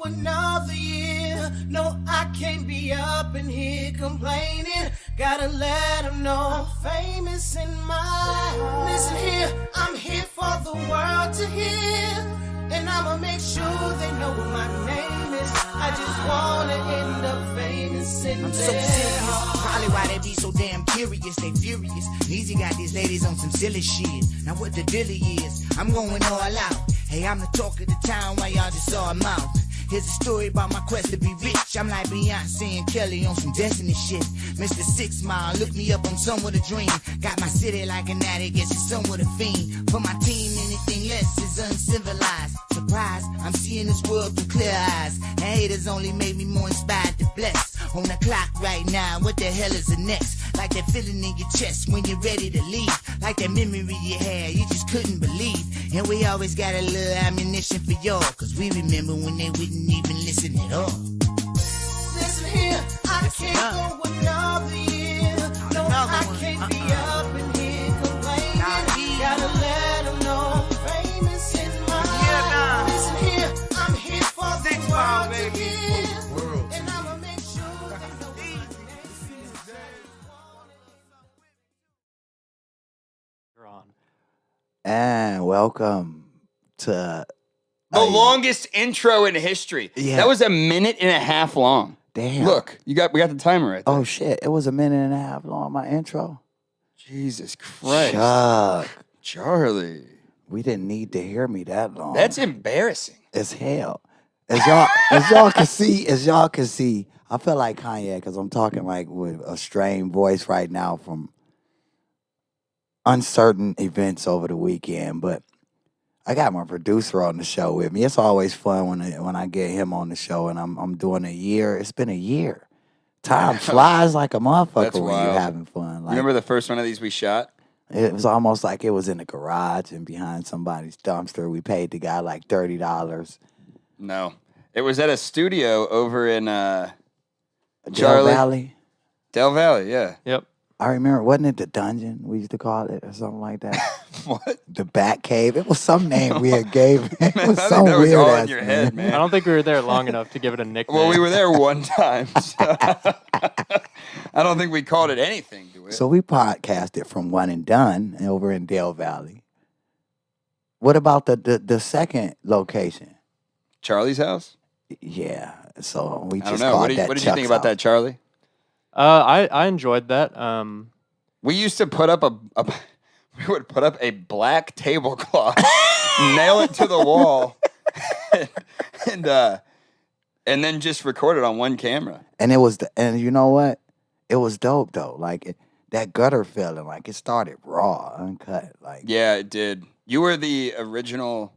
another year. No, I can't be up in here complaining. Gotta let them know I'm famous in my. Listen here, I'm here for the world to hear. And I'ma make sure they know what my name is. I just wanna end up famous in I'm so serious, probably why they be so damn curious, they furious. Easy got these ladies on some silly shit. Now what the dilly is, I'm going all out. Hey, I'm the talk of the town while y'all just saw a mouth. Here's a story about my quest to be rich. I'm like Beyonce and Kelly on some Destiny shit. Mr. 6 Mile, look me up, I'm somewhat a dream. Got my city like an addict, guess it's somewhat a fiend. For my team, anything less is uncivilized. Surprise, I'm seeing this world through clear eyes. And haters only made me more inspired to bless. On the clock right now, what the hell is the next? Like that feeling in your chest when you're ready to leave. Like that memory you had, you just couldn't believe. And we always got a little ammunition for y'all, cause we remember when they wouldn't even listen at all. Listen here, I can't go another year. No, I can't be up in here complaining. Gotta let them know I'm famous in my. Listen here, I'm here for the world to hear. And I'ma make sure they know my name. You're on. And welcome to The longest intro in history. Yeah. That was a minute and a half long. Damn. Look, we got the timer right there. Oh shit! It was a minute and a half long. My intro. Jesus Christ. Chuck, Charlie. we didn't need to hear me that long. That's embarrassing. as hell. As y'all can see, I feel like Kanye because I'm talking like with a strained voice right now from uncertain events over the weekend. But I got my producer on the show with me. It's always fun when I get him on the show, and I'm doing a year. It's been a year. Time flies like a motherfucker That's when wild. you're having fun. Like, Remember the first one of these we shot? it was almost like it was in the garage and behind somebody's dumpster. We paid the guy like $30. No. It was at a studio over in Del Charlie. Valley. Del Valley, yeah. Yep. I remember, wasn't it the dungeon we used to call it or something like that? What? The Bat Cave. It was some name we had gave. It Man, was I so think that was weird. all ass in your name. head, I man. don't think we were there long enough to give it a nickname. Well, we were there one time. So I don't think we called it anything to it. So we podcasted from One and Done over in Del Valley. What about the second location? Charlie's house? Yeah. So we I don't just know. called What did that you think Chuck's about house. that, Charlie? I enjoyed that. We used to put up we would put up a black tablecloth, nail it to the wall, and then just record it on one camera. And it was, and you know what? It was dope though. Like that gutter feeling, like it started raw, uncut. Like Yeah, it did. You were the original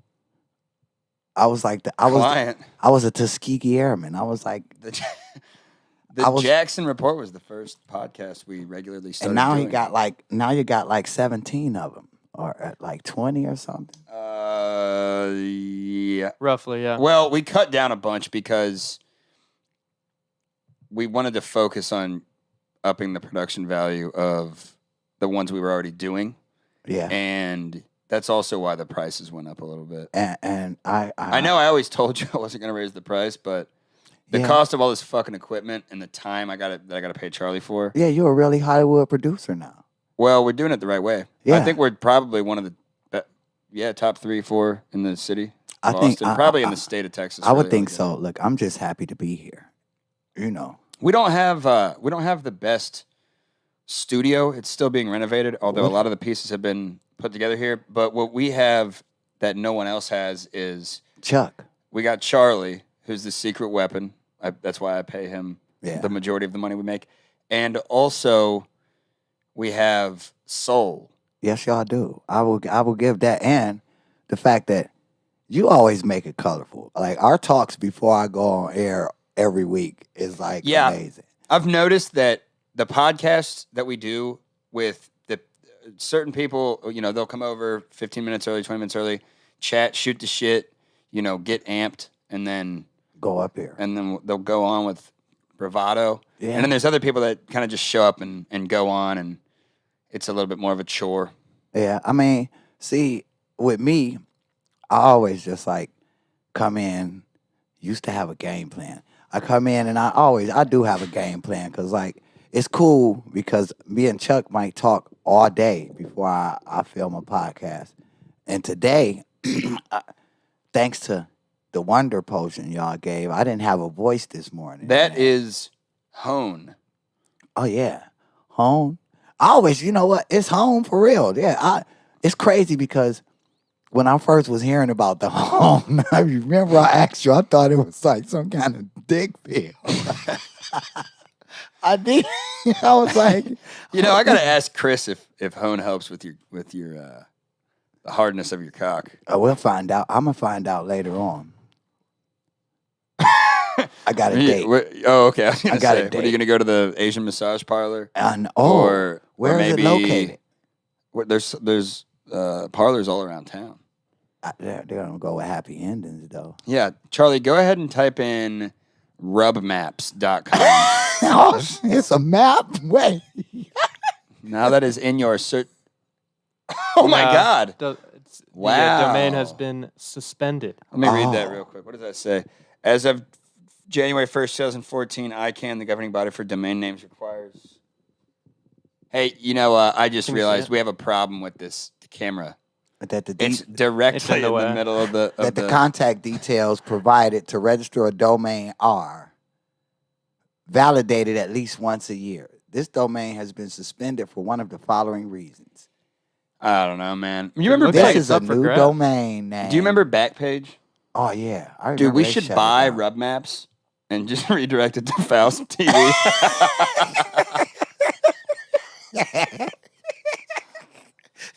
I was like client. I was a Tuskegee Airman. I was like, The I was- Jackson Report was the first podcast we regularly started and now doing. you got like 17 of them, or like 20 or something. Yeah. Roughly, yeah. Well, we cut down a bunch because we wanted to focus on upping the production value of the ones we were already doing. Yeah, And that's also why the prices went up a little bit. and I know I always told you I wasn't going to raise the price, but the Yeah. cost of all this fucking equipment and the time that I got to pay Charlie for. Yeah, you're a really Hollywood producer now. Well, we're doing it the right way. Yeah. I think we're probably one of the top 3, 4 in the city. I Of think- Austin. I- Probably in I- the state of Texas. I would really, think like so. Look, I'm just happy to be here. You know, We don't have the best studio. It's still being renovated, although a lot of the pieces have been put together here. But what we have that no one else has is Chuck. we got Charlie, who's the secret weapon. That's why I pay him Yeah. the majority of the money we make. And also, we have Soul. Yes, y'all do. I will give that, and the fact that you always make it colorful. Like our talks before I go on air every week is like Yeah. amazing. I've noticed that the podcasts that we do with the certain people, they'll come over 15 minutes early, 20 minutes early, chat, shoot the shit, get amped, and then Go up here. they'll go on with bravado. Yeah. And then there's other people that kind of just show up and go on, and it's a little bit more of a chore. Yeah, I mean, see, with me, I always just like come in, used to have a game plan. I come in and I do have a game plan because like it's cool because me and Chuck might talk all day before I film a podcast. And today, thanks to the Wonder Potion y'all gave, I didn't have a voice this morning. That man. is hone. Oh yeah, home. I always, you know what? It's home for real. Yeah, it's crazy because when I first was hearing about the home, I remember I asked you. I thought it was like some kind of dick pill. I did. I was like, You know, I gotta ask Chris if hone helps with your the hardness of your cock. we'll find out. I'm gonna find out later on. I got a date. Oh, okay. I was gonna got a say, what are you date. gonna go to the Asian massage parlor? And or where is maybe it located? There's parlors all around town. They're gonna go with happy endings though. Yeah, Charlie, go ahead and type in rubmaps.com. Oh, it's a map. Wait. Now that is in your search. Oh my God! The Wow. domain has been suspended. Let me read that Oh. real quick. What does that say? As of January 1st, 2014, ICANN, the governing body for domain names, requires. Hey, you know, I just Can you see realized it? we have a problem with this camera. That the It's directly in the in the way. middle of the. that the contact details provided to register a domain are validated at least once a year. This domain has been suspended for one of the following reasons. I don't know, man. You remember looks This like Back, is it's a up for new grabs. domain name. do you remember Backpage? Oh yeah, I Dude, remember we they should shut it buy down. Rub Maps and just redirect it to Faust TV.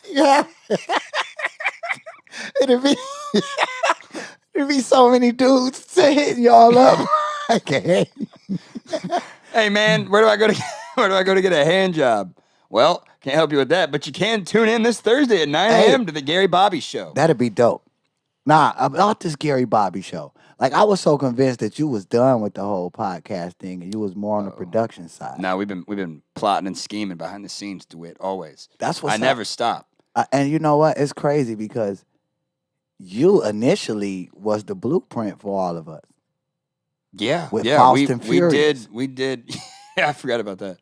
Yeah. it'd be it'd be so many dudes hitting y'all up. Okay. Hey man, where do I go to get a hand job? Well, can't help you with that, but you can tune in this Thursday at 9 Hey. a.m. to the Gary Bobby Show. That'd be dope. Nah, about this Gary Bobby show. Like I was so convinced that you was done with the whole podcast thing and you was more on the production side. No, we've been plotting and scheming behind the scenes, DeWitt, always. That's what's I up. never stop. And you know what? It's crazy because you initially was the blueprint for all of us. Yeah, With yeah, Faust we and Furious. we did. Yeah, I forgot about that.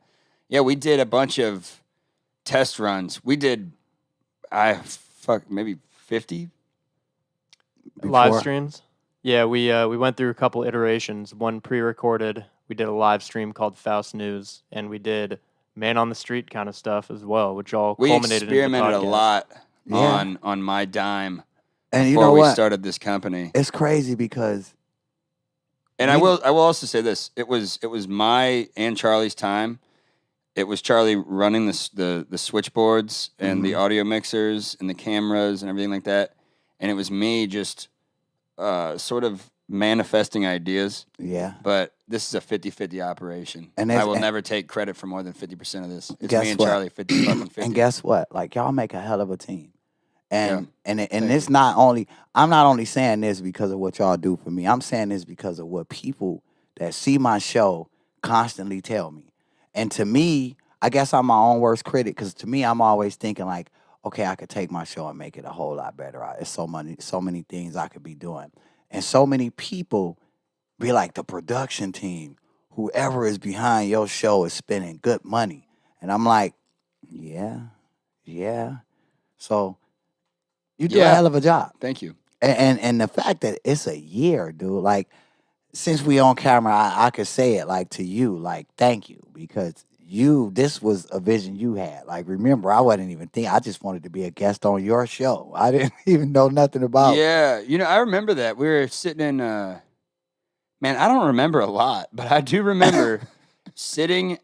Yeah, we did a bunch of test runs. We did, maybe 50. Live Before- streams. Yeah, we went through a couple iterations. One pre-recorded. We did a live stream called Faust News, and we did man on the street kind of stuff as well, which all We culminated into the experimented a podcast. lot Yeah. on my dime And you before know we what? started this company. It's crazy because And I We- will also say this: it was my and Charlie's time. It was Charlie running the switchboards and the audio mixers and the cameras and everything like that, and it was me just sort of manifesting ideas. yeah. But this is a 50-50 operation. And I it's- will and- never take credit for more than 50% of this. It's Guess me and what? Charlie 50 fucking 50. And guess what? Like y'all make a hell of a team. And and Thank it's not only I'm not only saying this because of what y'all do for me. I'm saying this because of what people that see my show constantly tell me. And to me, I guess I'm my own worst critic because to me, I'm always thinking like, okay, I could take my show and make it a whole lot better. There's so many things I could be doing. And so many people be like, the production team, whoever is behind your show is spending good money. And I'm like, yeah. So you do a Yeah. hell of a job. Thank you. And the fact that it's a year, dude, like since we on camera, I could say it like to you, like, thank you. Because this was a vision you had. Like, remember, I wasn't even thinking, I just wanted to be a guest on your show. I didn't even know nothing about Yeah, I remember that. We were sitting in, man, I don't remember a lot, but I do remember sitting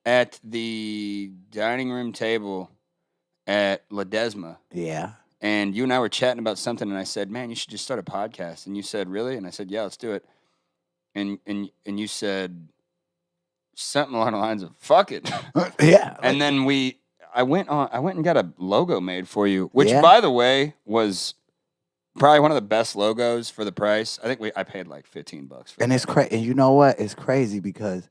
at the dining room table at Ledesma, Yeah. and you and I were chatting about something, and I said, man, you should just start a podcast. And you said, really? And I said, yeah, let's do it. And you said something along the lines of, fuck it. Yeah. And then I went and got a logo made for you, which Yeah. by the way was probably one of the best logos for the price. I think I paid like $15 for And that. it's crazy. And you know what? It's crazy because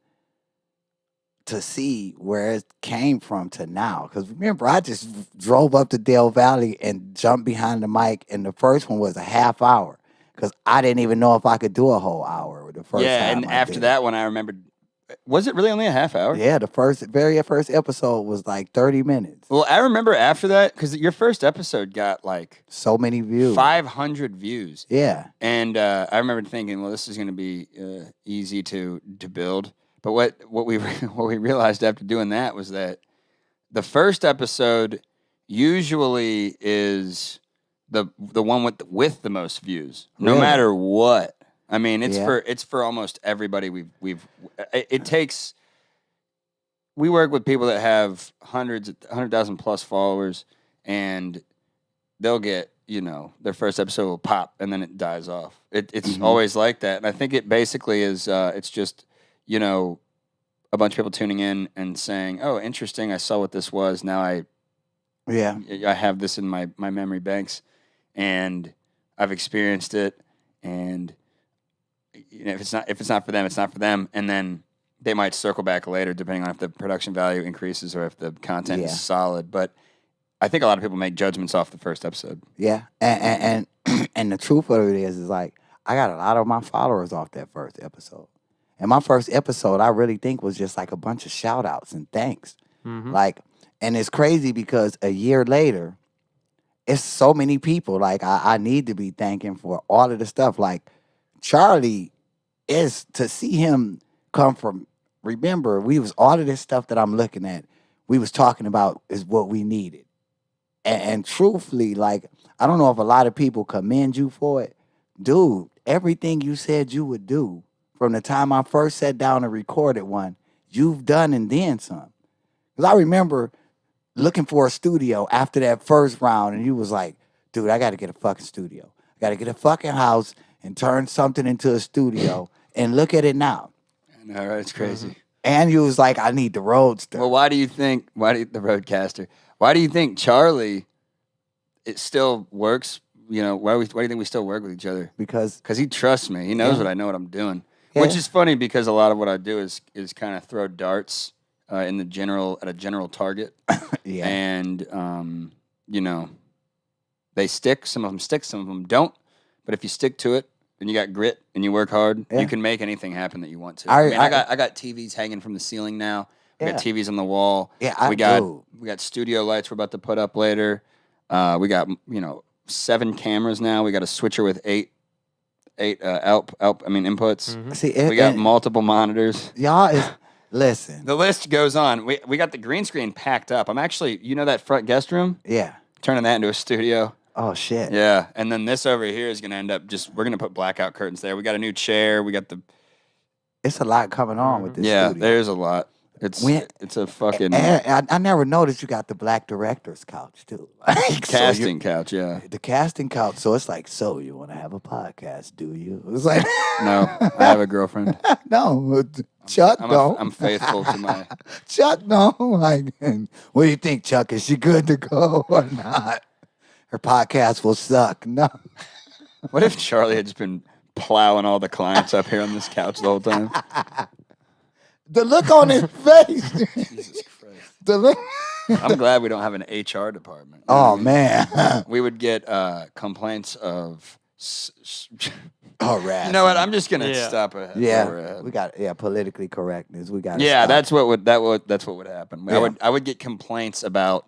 to see where it came from to now. Because remember, I just drove up to Dale Valley and jumped behind the mic, and the first one was a half hour. because I didn't even know if I could do a whole hour the first Yeah, time. and I after did that one, I remembered. Was it really only a half hour? it. Yeah, the very first episode was like 30 minutes. Well, I remember after that because your first episode got like So many views. 500 views. Yeah. And I remember thinking, well, this is going to be easy to build. But what we what we realized after doing that was that the first episode usually is the one with the most views, no Really? matter what. I mean, it's Yeah. for almost everybody. It takes. We work with people that have 100,000 plus followers, and they'll get, their first episode will pop and then it dies off. It's always like that. And I think it basically is, it's just, a bunch of people tuning in and saying, oh, interesting. I saw what this was. Now I have this in my memory banks and I've experienced it. And if it's not for them, it's not for them. And then they might circle back later, depending on if the production value increases or if the content is solid. But I think a lot of people make judgments off the first episode. Yeah. And and the truth of it is like I got a lot of my followers off that first episode. And my first episode, I really think was just like a bunch of shout outs and thanks. Like, and it's crazy because a year later, it's so many people. Like I need to be thanking for all of the stuff. Like Charlie is to see him come from. Remember, we was all of this stuff that I'm looking at. We was talking about is what we needed, and truthfully, like I don't know if a lot of people commend you for it, dude. Everything you said you would do from the time I first sat down and recorded one, you've done and then some. Because I remember looking for a studio after that first round, and you was like, dude, I got to get a fucking studio. I got to get a fucking house and turn something into a studio. And look at it now. I know, right? It's crazy. And you was like, I need the Roadster. Well, the Roadcaster? Why do you think Charlie, it still works? Why do you think we still work with each other? Because he trusts me. He knows what I'm doing. Yeah. Which is funny because a lot of what I do is kind of throw darts at a general target. yeah. And, they stick. Some of them stick, some of them don't. But if you stick to it, and you got grit and you work hard, you can make anything happen that you want to. I got TVs hanging from the ceiling now. We got TVs on the wall. Yeah, we got studio lights we're about to put up later. We got 7 cameras now. We got a switcher with 8 inputs. See, We got multiple monitors. y'all listen. The list goes on. We got the green screen packed up. I'm actually, that front guest room, Yeah. turning that into a studio. Oh shit. Yeah, and then this over here is going to end up we're going to put blackout curtains there. We got a new chair. We got It's a lot coming on with this studio. there's a lot. It's a fucking And I never noticed you got the black director's couch too. Like, casting couch, yeah. The casting couch. So it's like, so you want to have a podcast, do you? It's like, No, I have a girlfriend. no, Chuck, no. I'm faithful to my... Chuck, no. Like, what do you think, Chuck? Is she good to go or not? Her podcast will suck. No. What if Charlie had just been plowing all the clients up here on this couch the whole time? The look on his face. Jesus Christ. The look. I'm glad we don't have an HR department. Oh, man. We would get complaints of... Harassment. You know what? I'm just gonna Yeah. stop ahead. Yeah, we got politically correctness. We got That's what would happen. Yeah. I would get complaints about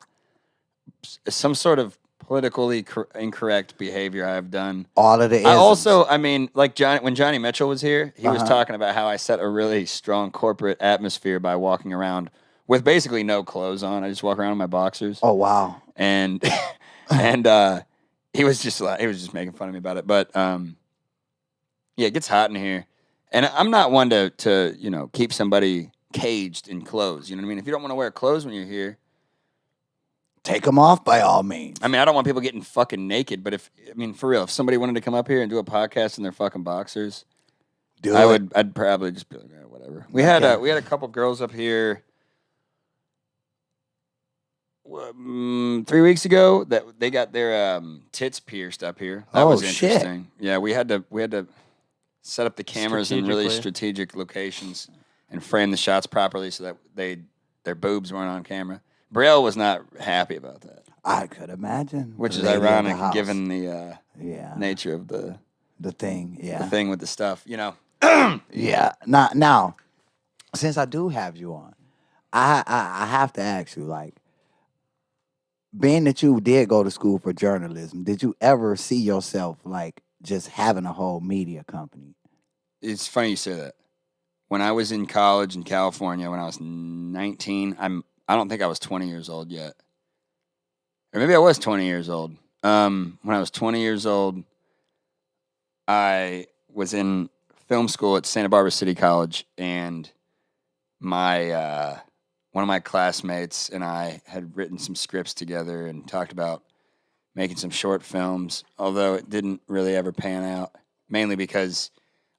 some sort of politically incorrect behavior I've done. all of the. I isms. also, like when Johnny Mitchell was here, he was Uh-huh. talking about how I set a really strong corporate atmosphere by walking around with basically no clothes on. I just walk around in my boxers. Oh wow. And he was just making fun of me about it. But yeah, it gets hot in here, and I'm not one to keep somebody caged in clothes. You know what I mean? If you don't want to wear clothes when you're here, Take them off by all means. I mean, I don't want people getting fucking naked. But for real, if somebody wanted to come up here and do a podcast in their fucking boxers, I'd probably just be like, whatever. We had a couple girls up here 3 weeks ago that they got their tits pierced up here. That was shit. interesting. Yeah, we had to set up the cameras in really Strategically. strategic locations and frame the shots properly so that their boobs weren't on camera. Brielle was not happy about that, I could imagine. which The is lady of the ironic house. given the Yeah. nature of the The thing, the yeah. thing with the stuff, you know. Yeah. Now, since I do have you on, I have to ask you, like, being that you did go to school for journalism, did you ever see yourself like just having a whole media company? It's funny you say that. When I was in college in California, when I was 19, I don't think I was 20 years old yet. Or maybe I was 20 years old. When I was 20 years old, I was in film school at Santa Barbara City College, and my one of my classmates and I had written some scripts together and talked about making some short films, although it didn't really ever pan out, mainly because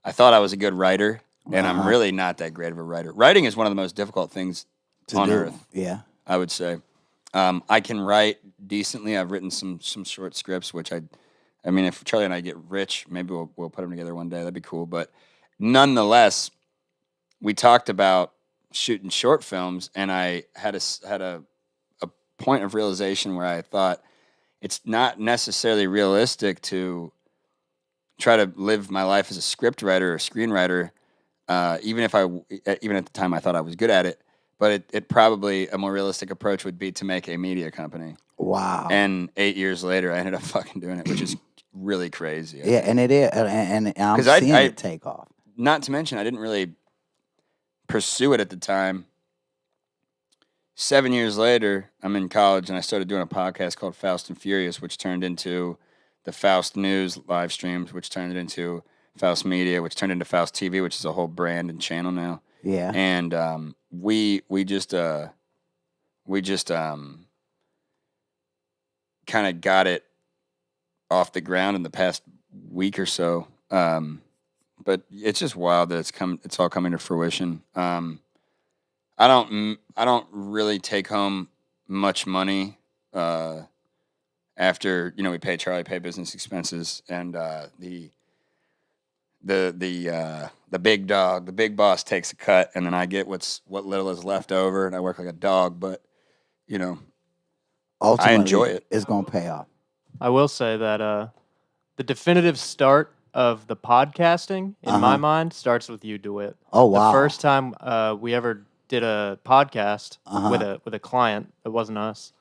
I thought I was a good writer, and I'm really not that great of a writer. Writing is one of the most difficult things on earth, Yeah. I would say. I can write decently. I've written some short scripts, which I mean, if Charlie and I get rich, maybe we'll put them together one day. That'd be cool. But nonetheless, we talked about shooting short films, and I had a point of realization where I thought it's not necessarily realistic to try to live my life as a script writer or screenwriter, even at the time I thought I was good at it. But it probably a more realistic approach would be to make a media company. Wow. And 8 years later, I ended up fucking doing it, which is really crazy. Yeah, and it is, and I'm 'Cause seeing it take off. Not to mention, I didn't really pursue it at the time. 7 years later, I'm in college, and I started doing a podcast called Faust and Furious, which turned into the Faust News live streams, which turned it into Faust Media, which turned into Faust TV, which is a whole brand and channel now. Yeah. And we just kind of got it off the ground in the past week or so. But it's just wild that it's all coming to fruition. I don't really take home much money after, you know, we pay Charlie, pay business expenses, and the big dog, the big boss takes a cut, and then I get what little is left over, and I work like a dog. But you know, Ultimately, I enjoy it. It's gonna pay off. I will say that the definitive start of the podcasting, in my mind, starts with you, DeWitt. Oh, wow. The first time we ever did a podcast with a client, it wasn't us.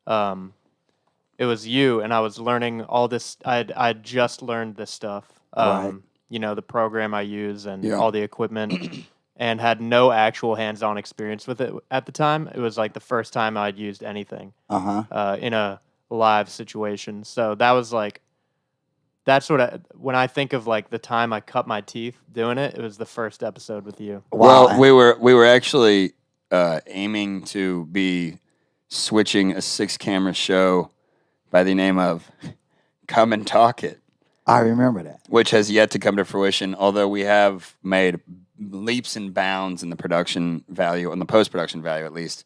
It was you, and I was learning all this. I'd just learned this stuff. Right. You know, the program I use and Yeah. all the equipment, and had no actual hands-on experience with it at the time. It was like the first time I'd used anything in a live situation. So that was like, that's when I think of like the time I cut my teeth doing it, it was the first episode with you. Wow. Well, we were actually aiming to be switching a 6-camera show by the name of Come and Talk It, I remember that. which has yet to come to fruition, although we have made leaps and bounds in the production value, in the post-production value at least,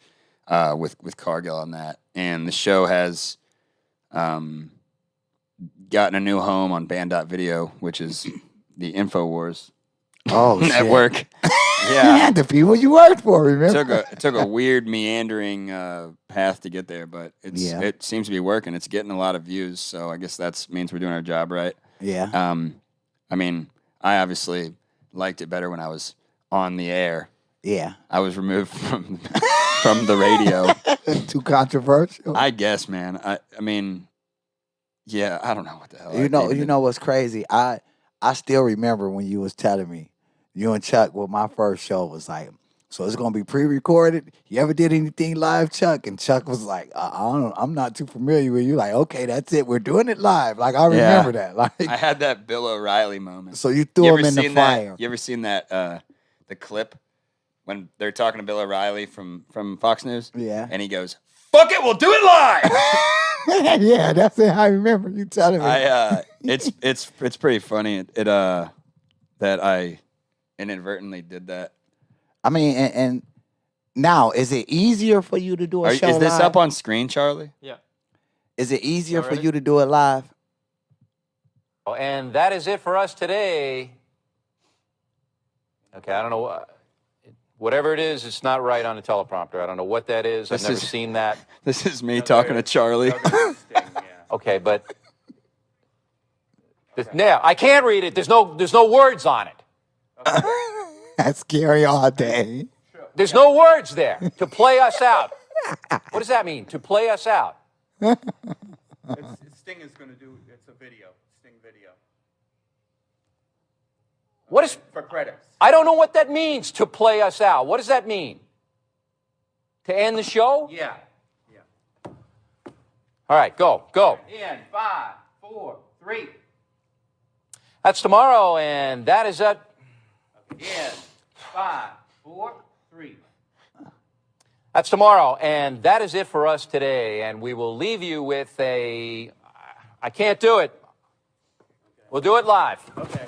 with Cargill on that. And the show has gotten a new home on Band.video, which is the InfoWars Oh, shit. network. Yeah. The people you worked for, remember? It took a weird meandering path to get there, but it seems to be working. It's getting a lot of views, so I guess that means we're doing our job right. Yeah. I mean, I obviously liked it better when I was on the air. Yeah. I was removed from the radio. Too controversial. I guess, man. I mean, yeah, I don't know what the hell. You know what's crazy? I still remember when you was telling me, you and Chuck, well, my first show was like, so it's gonna be pre-recorded. You ever did anything live, Chuck? And Chuck was like, I'm not too familiar with you. Like, okay, that's it. We're doing it live. Like, I remember that. Like, I had that Bill O'Reilly moment. so you threw him in the fire. You ever seen that the clip when they're talking to Bill O'Reilly from Fox News? Yeah. And he goes, "Fuck it, we'll do it live." Yeah, that's it. I remember you telling me. It's pretty funny that I inadvertently did that. I mean, and now, is it easier for you to do a show Is this live? up on screen, Charlie? Yeah. Is it easier for Already? you to do it live? And that is it for us today. Okay, I don't know. Whatever it is, it's not right on the teleprompter. I don't know what that is. I've never seen that. This is me talking to Charlie. Okay, but Now, I can't read it. There's no words on it. That's scary all day. There's no words there. To play us out. What does that mean? To play us out. Sting is going to do. It's a video. Sting video. What is For credits. I don't know what that means. To play us out. What does that mean? To end the show? Yeah. All right, go. In 5, 4, 3. That's tomorrow, and that is it. In 5, 4, 3. That's tomorrow, and that is it for us today. And we will leave you with I can't do it. We'll do it live. Okay.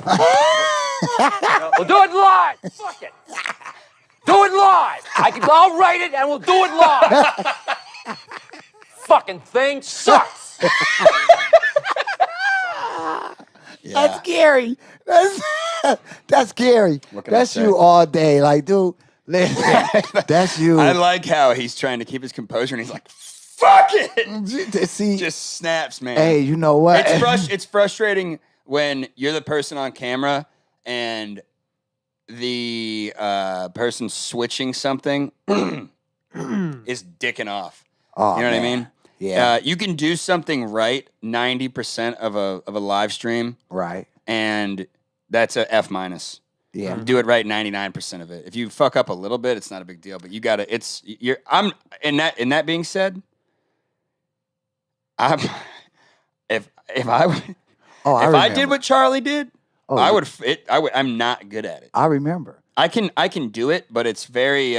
We'll do it live. Fuck it. Do it live. I'll write it, and we'll do it live. Fucking thing sucks. Yeah. That's scary. That's scary. That's you all day. Like, dude, that's you. I like how he's trying to keep his composure, and he's like, "Fuck it!" See, just snaps, man. hey, you know what? It's frustrating when you're the person on camera and the person switching something is dicking off. Oh, you know what I man. mean? Yeah. You can do something right 90% of a live stream, Right. and that's a F minus. Yeah. Do it right 99% of it. If you fuck up a little bit, it's not a big deal. But you gotta. In that being said, if I did what Charlie did, I'm not good at it. I remember. I can do it, but it's very.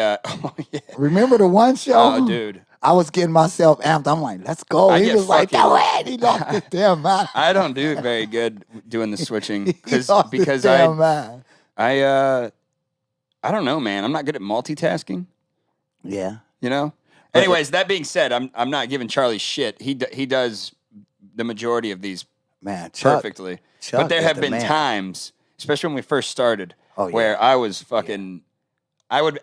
Remember the one show? Oh, dude. I was getting myself amped. I'm like, let's go. I He get was like, fucking- go ahead. He lost his damn mind. I don't do very good doing the switching He lost his damn mind. I don't know, man. I'm not good at multitasking. Yeah. You know. Anyways, that being said, I'm not giving Charlie shit. He does the majority of these Man, Chuck. perfectly. Chuck But there is have the been man. times, especially when we first started, Oh, yeah. where I was fucking. I would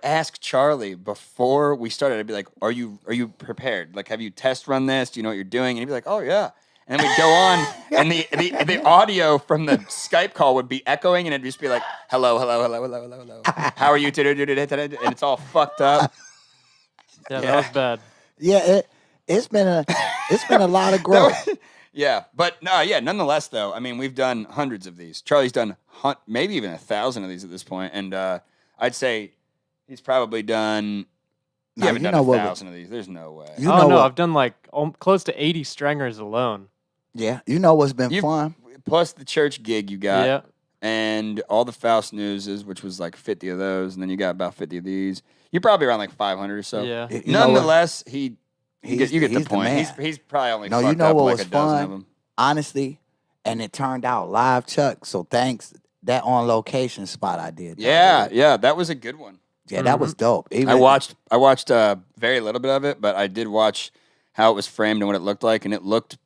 ask Charlie before we started. I'd be like, "Are you prepared? Like, have you test run this? Do you know what you're doing?" And he'd be like, "Oh yeah." And then we'd go on, and the audio from the Skype call would be echoing, and it'd just be like, "Hello, hello, hello, hello, hello, hello. How are you?" And it's all fucked up. Yeah, that was bad. Yeah, it's been a lot of growth. Yeah, but nonetheless, though, I mean, we've done hundreds of these. Charlie's done maybe even 1,000 of these at this point, and I'd say he's probably done. You haven't done 1,000 of these. There's no way. You know no, what? I've done like close to 80 stringers alone. Yeah, you know what's been You've- fun? Plus the church gig you got, Yeah. and all the Faust Newses, which was like 50 of those, and then you got about 50 of these. You're probably around like 500 or so. Yeah. You know what? Nonetheless, you get the he's the point. man. He's probably only No, fucked you know up what like was a dozen of fun? them. Honestly, and it turned out live, Chuck. So thanks that on location spot I did. Yeah, that was a good one. Yeah, that was dope. Even, I watched very little bit of it, but I did watch how it was framed and what it looked like, and it looked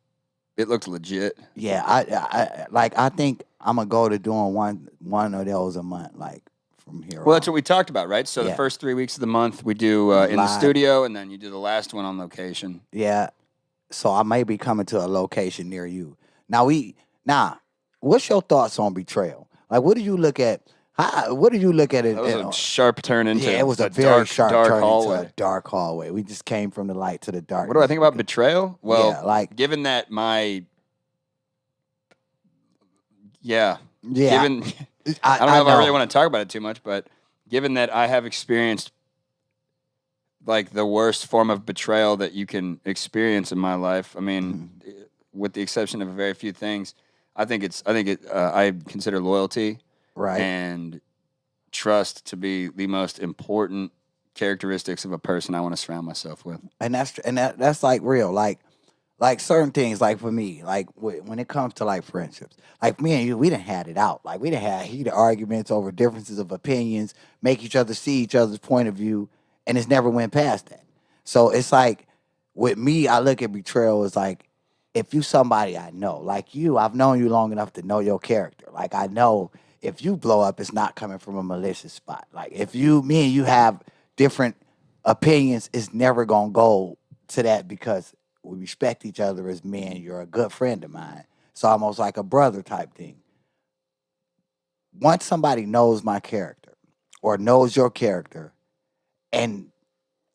legit. Yeah, I think I'm gonna go to doing one of those a month, like from here. Well, that's on. what we talked about, right? So Yeah. the first 3 weeks of the month we do in the Live. studio, and then you do the last one on location. Yeah, so I may be coming to a location near you. Now, what's your thoughts on Betrayal? Like, what do you look at? What do you look at it? That was a sharp turn into yeah, it was a very dark, sharp dark turn hallway. into a dark hallway. We just came from the light to the dark. What do I think about betrayal? Well, Yeah, like- given that Yeah, given I don't know if I really want to talk about it too much, but given that I have experienced like the worst form of betrayal that you can experience in my life, I mean, with the exception of a very few things, I consider loyalty right. and trust to be the most important characteristics of a person I want to surround myself with. And that's like real, like certain things, like for me, like when it comes to like friendships, like me and you, we done had it out. Like we done had heated arguments over differences of opinions, make each other see each other's point of view, and it's never went past that. So it's like with me, I look at betrayal as like, if you somebody I know, like you, I've known you long enough to know your character. Like I know if you blow up, it's not coming from a malicious spot. Like if me and you have different opinions, it's never gonna go to that because we respect each other as men. You're a good friend of mine. It's almost like a brother type thing. Once somebody knows my character or knows your character and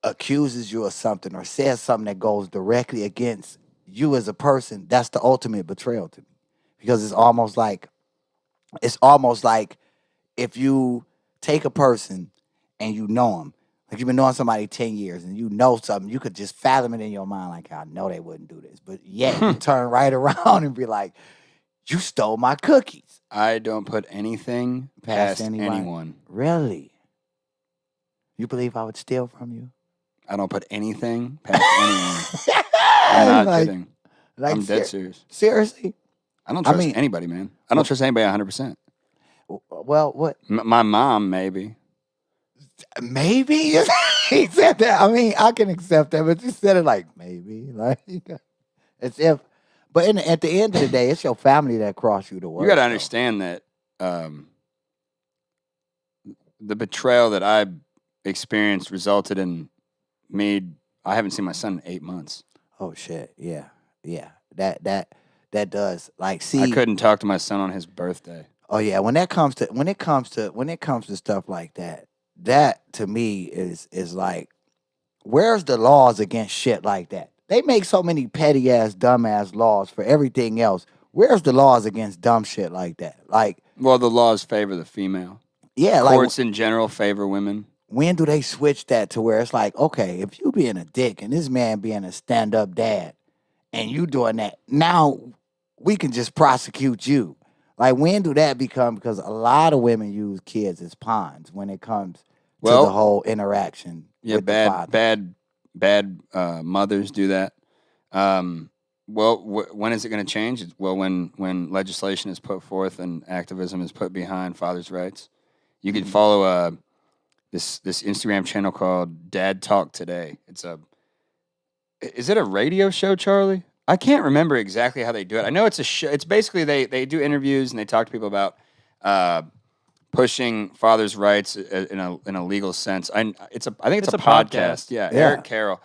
accuses you of something or says something that goes directly against you as a person, that's the ultimate betrayal to me. Because it's almost like if you take a person and you know them, like you've been knowing somebody 10 years and you know something, you could just fathom it in your mind like, I know they wouldn't do this. But yet you turn right around and be like, you stole my cookies. I don't put anything past anybody. anyone. Really? You believe I would steal from you? I don't put anything past anyone. I'm not Like- kidding. Like, I'm dead serious. Seriously? I don't trust mean- anybody, man. I don't trust anybody 100%. Well, what? My mom, maybe. Maybe? He said that. I mean, I can accept that, but you said it like, maybe. Like, as if. But at the end of the day, it's your family that crossed you to work. You got to understand that the betrayal that I experienced resulted in me. I haven't seen my son in 8 months. Oh shit! Yeah. That does like see. I couldn't talk to my son on his birthday. Oh yeah. When it comes to stuff like that, that to me is like, where's the laws against shit like that? They make so many petty ass, dumb ass laws for everything else. Where's the laws against dumb shit like that? Like, Well, the laws favor the female. yeah, like Courts in general favor women. when do they switch that to where it's like, okay, if you being a dick and this man being a stand-up dad and you doing that, now we can just prosecute you. Like, when do that become, because a lot of women use kids as pawns when it comes to Well, the whole interaction Yeah, with the father. bad mothers do that. When is it going to change? Well, when legislation is put forth and activism is put behind fathers' rights. You can follow this Instagram channel called Dad Talk Today. Is it a radio show, Charlie? I can't remember exactly how they do it. I know it's a show. It's basically they do interviews and they talk to people about pushing fathers' rights in a legal sense. I think it's a podcast. Yeah, Yeah. Eric Carroll.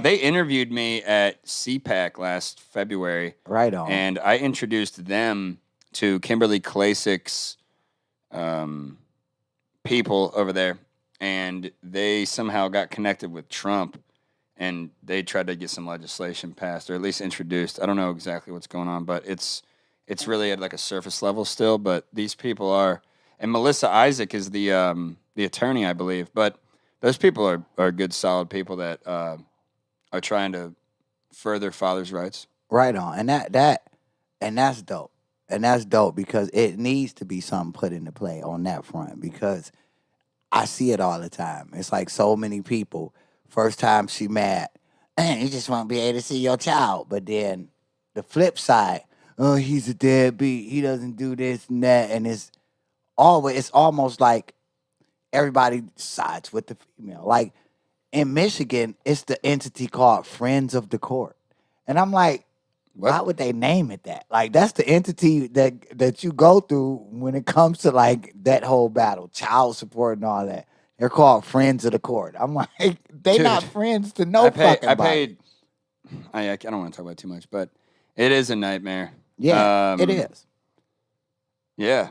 They interviewed me at CPAC last February. Right on. And I introduced them to Kimberly Klasick's people over there. And they somehow got connected with Trump. And they tried to get some legislation passed, or at least introduced. I don't know exactly what's going on, but it's really at like a surface level still. But these people are, and Melissa Isaac is the attorney, I believe. But those people are good, solid people that are trying to further fathers' rights. Right on. And that's dope. And that's dope because it needs to be something put into play on that front, because I see it all the time. It's like so many people, first time she mad, you just won't be able to see your child. But then the flip side, oh, he's a deadbeat. He doesn't do this and that. And it's almost like everybody sides with the female. Like in Michigan, it's the entity called Friends of the Court. And I'm like, why would they name it that? Like, that's the entity that you go through when it comes to like that whole battle, child support and all that. They're called Friends of the Court. I'm like, they Dude, not friends to no fucking body. I don't want to talk about it too much, but it is a nightmare. Yeah, it is. Yeah.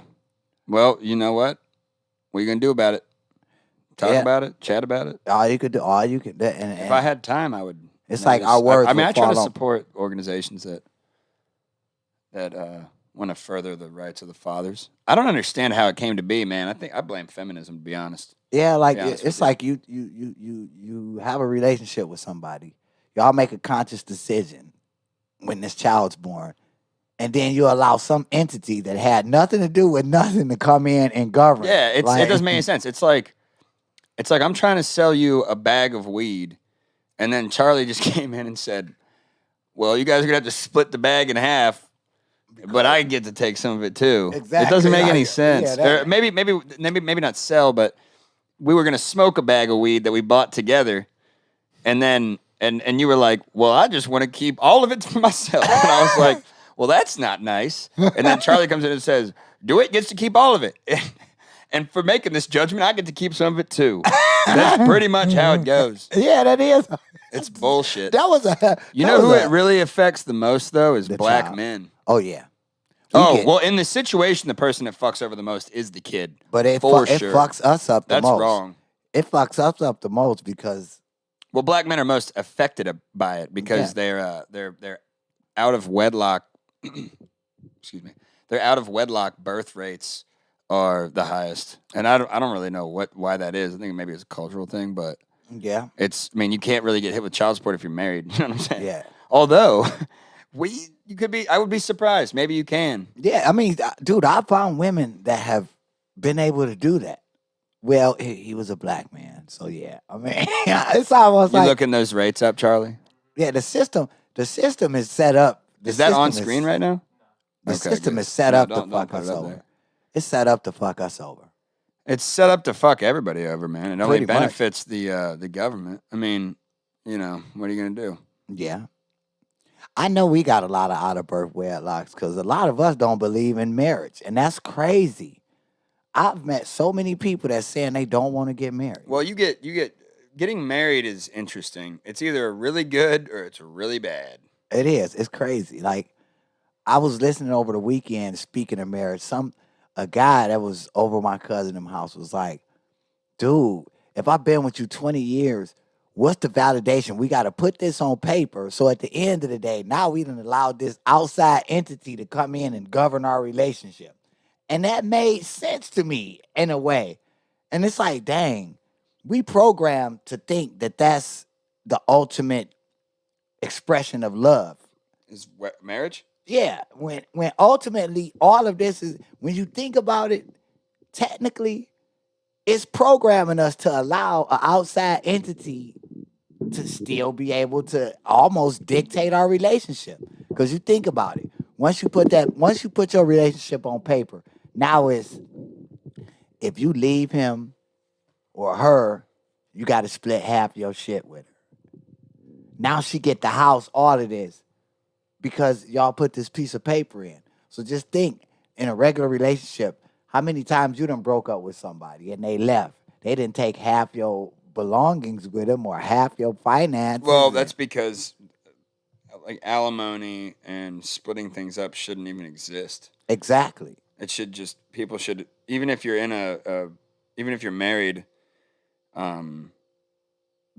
Well, you know what? What are you going to do about it? Talk Yeah. about it? Chat about it? All you could do. And If I had time, I would. It's like our words I mean, will I try to fall on- support organizations that want to further the rights of the fathers. I don't understand how it came to be, man. I think I blame feminism, to be honest. Yeah, like be honest it's with like you have a relationship with somebody. Y'all make a conscious decision when this child's born, and then you allow some entity that had nothing to do with nothing to come in and govern. Yeah, it Like- doesn't make any sense. It's like I'm trying to sell you a bag of weed, and then Charlie just came in and said, "Well, you guys are gonna have to split the bag in half, but I get to take some of it too." Exactly. It doesn't make any Like, sense. yeah, that- Or maybe not sell, but we were gonna smoke a bag of weed that we bought together, and then and you were like, "Well, I just want to keep all of it to myself," and I was like, "Well, that's not nice." And then Charlie comes in and says, "DeWitt gets to keep all of it." And for making this judgment, I get to keep some of it too. That's pretty much how it goes. Yeah, that is. It's bullshit. That was a. You that know was who a- it really affects the most, though, is The black child. men. Oh yeah, Well, in the situation, the person that fucks over the most is the kid. But it for it sure. fucks us up the That's most. wrong. It fucks us up the most because Well, black men are most affected by it because they're out of wedlock. Excuse me. Their out of wedlock birth rates are the highest, and I don't really know why that is. I think maybe it's a cultural thing, but yeah, I mean, you can't really get hit with child support if you're married. You know what I'm saying? Yeah. Although you could be. I would be surprised. Maybe you can. yeah. I mean, dude, I found women that have been able to do that. Well, he was a black man, so yeah. I mean, it's almost You like looking those rates up, Charlie? yeah. The system is set up. Is that on screen right now? The Okay, system good. is set No, up to don't fuck put us it up over. there. It's set up to fuck us over. It's set up to fuck everybody over, man. It only Pretty much. benefits the government. I mean, what are you gonna do? Yeah. I know we got a lot of out of birth wedlocks because a lot of us don't believe in marriage, and that's crazy. I've met so many people that saying they don't want to get married. Well, you get getting married is interesting. It's either really good or it's really bad. It is. It's crazy. Like I was listening over the weekend. Speaking of marriage, a guy that was over my cousin's house was like, "Dude, if I've been with you 20 years, what's the validation? We got to put this on paper. So at the end of the day, now we done allowed this outside entity to come in and govern our relationship." And that made sense to me in a way. And it's like, dang, we programmed to think that that's the ultimate expression of love. Is marriage? Yeah, when ultimately all of this is, when you think about it, technically, it's programming us to allow an outside entity to still be able to almost dictate our relationship. Because you think about it, once you put your relationship on paper, now it's if you leave him or her, you got to split half your shit with her. Now she get the house, all of this, because y'all put this piece of paper in. So just think, in a regular relationship, how many times you done broke up with somebody and they left? They didn't take half your belongings with them or half your finances. Well, that's because like alimony and splitting things up shouldn't even exist. Exactly. It should just people should even if you're in even if you're married,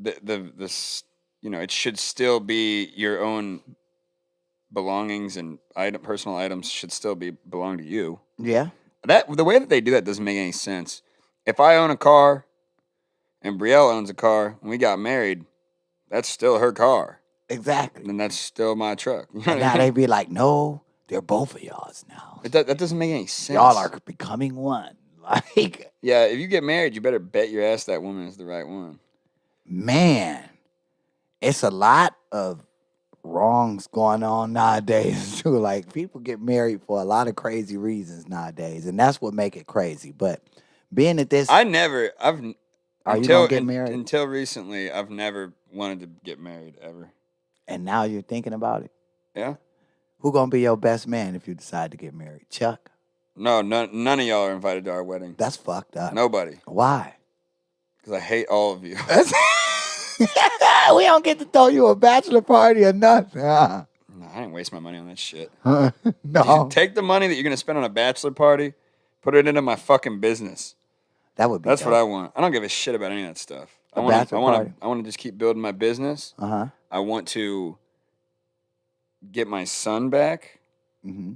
it should still be your own belongings and personal items should still belong to you. Yeah. The way that they do that doesn't make any sense. If I own a car and Brielle owns a car and we got married, that's still her car. Exactly. And that's still my truck. You know And what I now mean? they be like, no, they're both of y'all's now. That doesn't make any sense. Y'all are becoming one. Like, Yeah, if you get married, you better bet your ass that woman is the right one. man, it's a lot of wrongs going on nowadays too. Like people get married for a lot of crazy reasons nowadays, and that's what make it crazy. But being that this, Are you until gonna get married? until recently, I've never wanted to get married ever. And now you're thinking about it. Yeah. Who gonna be your best man if you decide to get married? Chuck? No, none of y'all are invited to our wedding. That's fucked up. Nobody, Why? because I hate all of you. We don't get to throw you a bachelor party or nothing. No, I ain't waste my money on that shit. No, Take the money that you're gonna spend on a bachelor party, put it into my fucking business. that would be. That's what I want. I don't give a shit about any of that stuff. I want to just keep building my business. Uh huh. I want to get my son back, Mm-hmm.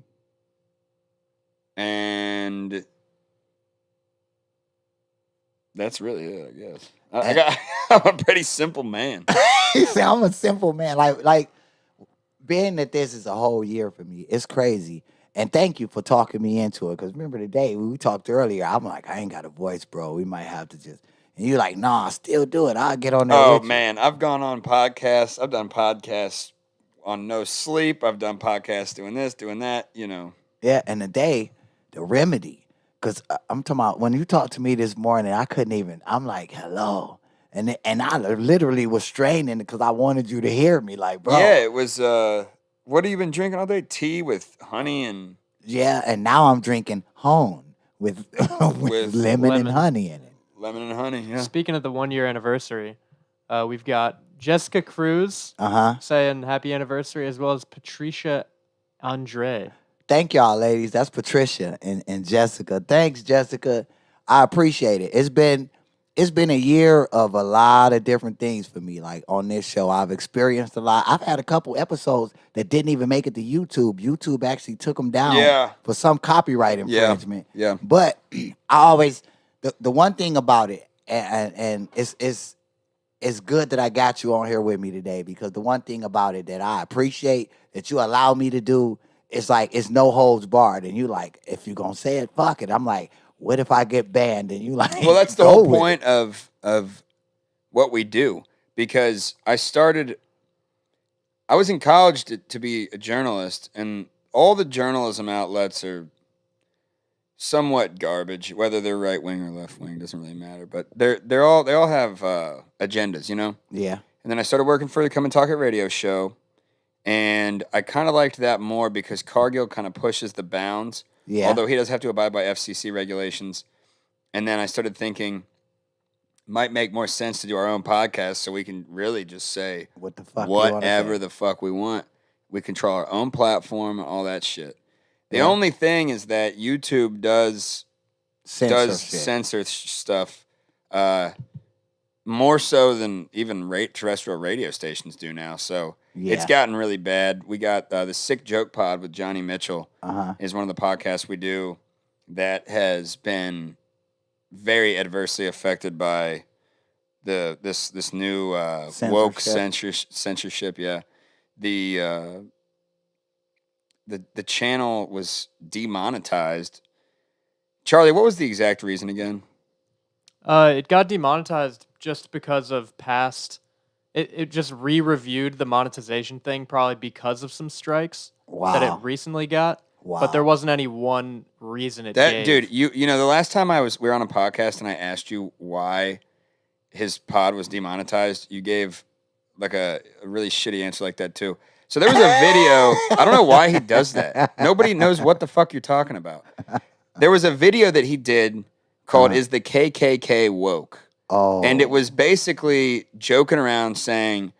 and that's really it, I guess. I'm a pretty simple man. You say I'm a simple man. Like being that this is a whole year for me, it's crazy. And thank you for talking me into it. Because remember the day we talked earlier, I'm like, I ain't got a voice, bro. We might have to just. And you're like, nah, still do it. I'll get on there. Oh with you. man, I've gone on podcasts. I've done podcasts on no sleep. I've done podcasts doing this, doing that. Yeah, and the remedy. Because I'm talking about when you talked to me this morning, I couldn't even. I'm like, hello. And I literally was straining because I wanted you to hear me. Like, bro. Yeah, it was. What have you been drinking all day? Tea with honey and. Yeah, and now I'm drinking Hone with, with lemon and honey in it. Lemon and honey, yeah. Speaking of the 1 year anniversary, we've got Jessica Cruz Uh-huh. saying happy anniversary, as well as Patricia Andre. Thank y'all, ladies. That's Patricia and Jessica. Thanks, Jessica. I appreciate it. It's been a year of a lot of different things for me. Like on this show, I've experienced a lot. I've had a couple episodes that didn't even make it to YouTube. YouTube actually took them down Yeah. for some copyright infringement. Yeah. But I always the one thing about it, and it's good that I got you on here with me today, because the one thing about it that I appreciate that you allow me to do, it's like it's no holds barred. And you like, if you're gonna say it, fuck it. I'm like, what if I get banned? And you like, Well, that's the go whole with point of what we do, because I was in college to be a journalist, and all the journalism outlets are somewhat garbage, whether they're right wing or left wing, doesn't really matter. But they all have agendas, you know. Yeah. And then I started working for the Come and Talk It radio show, and I kind of liked that more because Cargill kind of pushes the bounds. Yeah. Although he does have to abide by FCC regulations. And then I started thinking, might make more sense to do our own podcast so we can really just say What the fuck? you wanna whatever say? the fuck we want. We control our own platform and all that shit. The Yeah. only thing is that YouTube does Censorship. censor stuff more so than even terrestrial radio stations do now. So it's Yeah. gotten really bad. We got the Sick Joke Pod with Johnny Mitchell Uh-huh. is one of the podcasts we do that has been very adversely affected by this new woke censorship. Yeah, the channel was demonetized. Charlie, what was the exact reason again? It got demonetized just because of past. It just re-reviewed the monetization thing, probably because of some strikes that Wow. it recently got. Wow. But there wasn't any one reason it That gave. dude, you know, the last time we were on a podcast and I asked you why his pod was demonetized, you gave like a really shitty answer like that too. So there was a video. I don't know why he does that. Nobody knows what the fuck you're talking about. There was a video that he did called "Is the KKK Woke?" Oh. And it was basically joking around saying,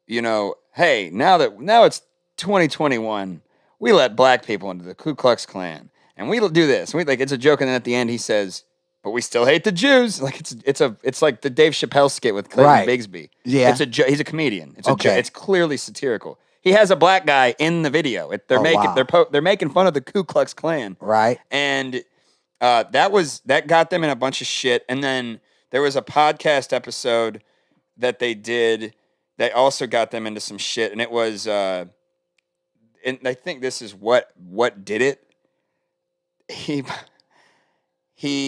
you know, hey, now it's 2021, we let black people into the Ku Klux Klan, and we do this. It's a joke, and then at the end he says, but we still hate the Jews. Like it's like the Dave Chappelle skit with Clayton Right. Bigsby. Yeah. He's a comedian. It's Okay. It's clearly satirical. He has a black guy in the video. They're making fun of the Ku Klux Klan. Right. And that got them in a bunch of shit. And then there was a podcast episode that they did that also got them into some shit. And it was, and I think this is what did it. He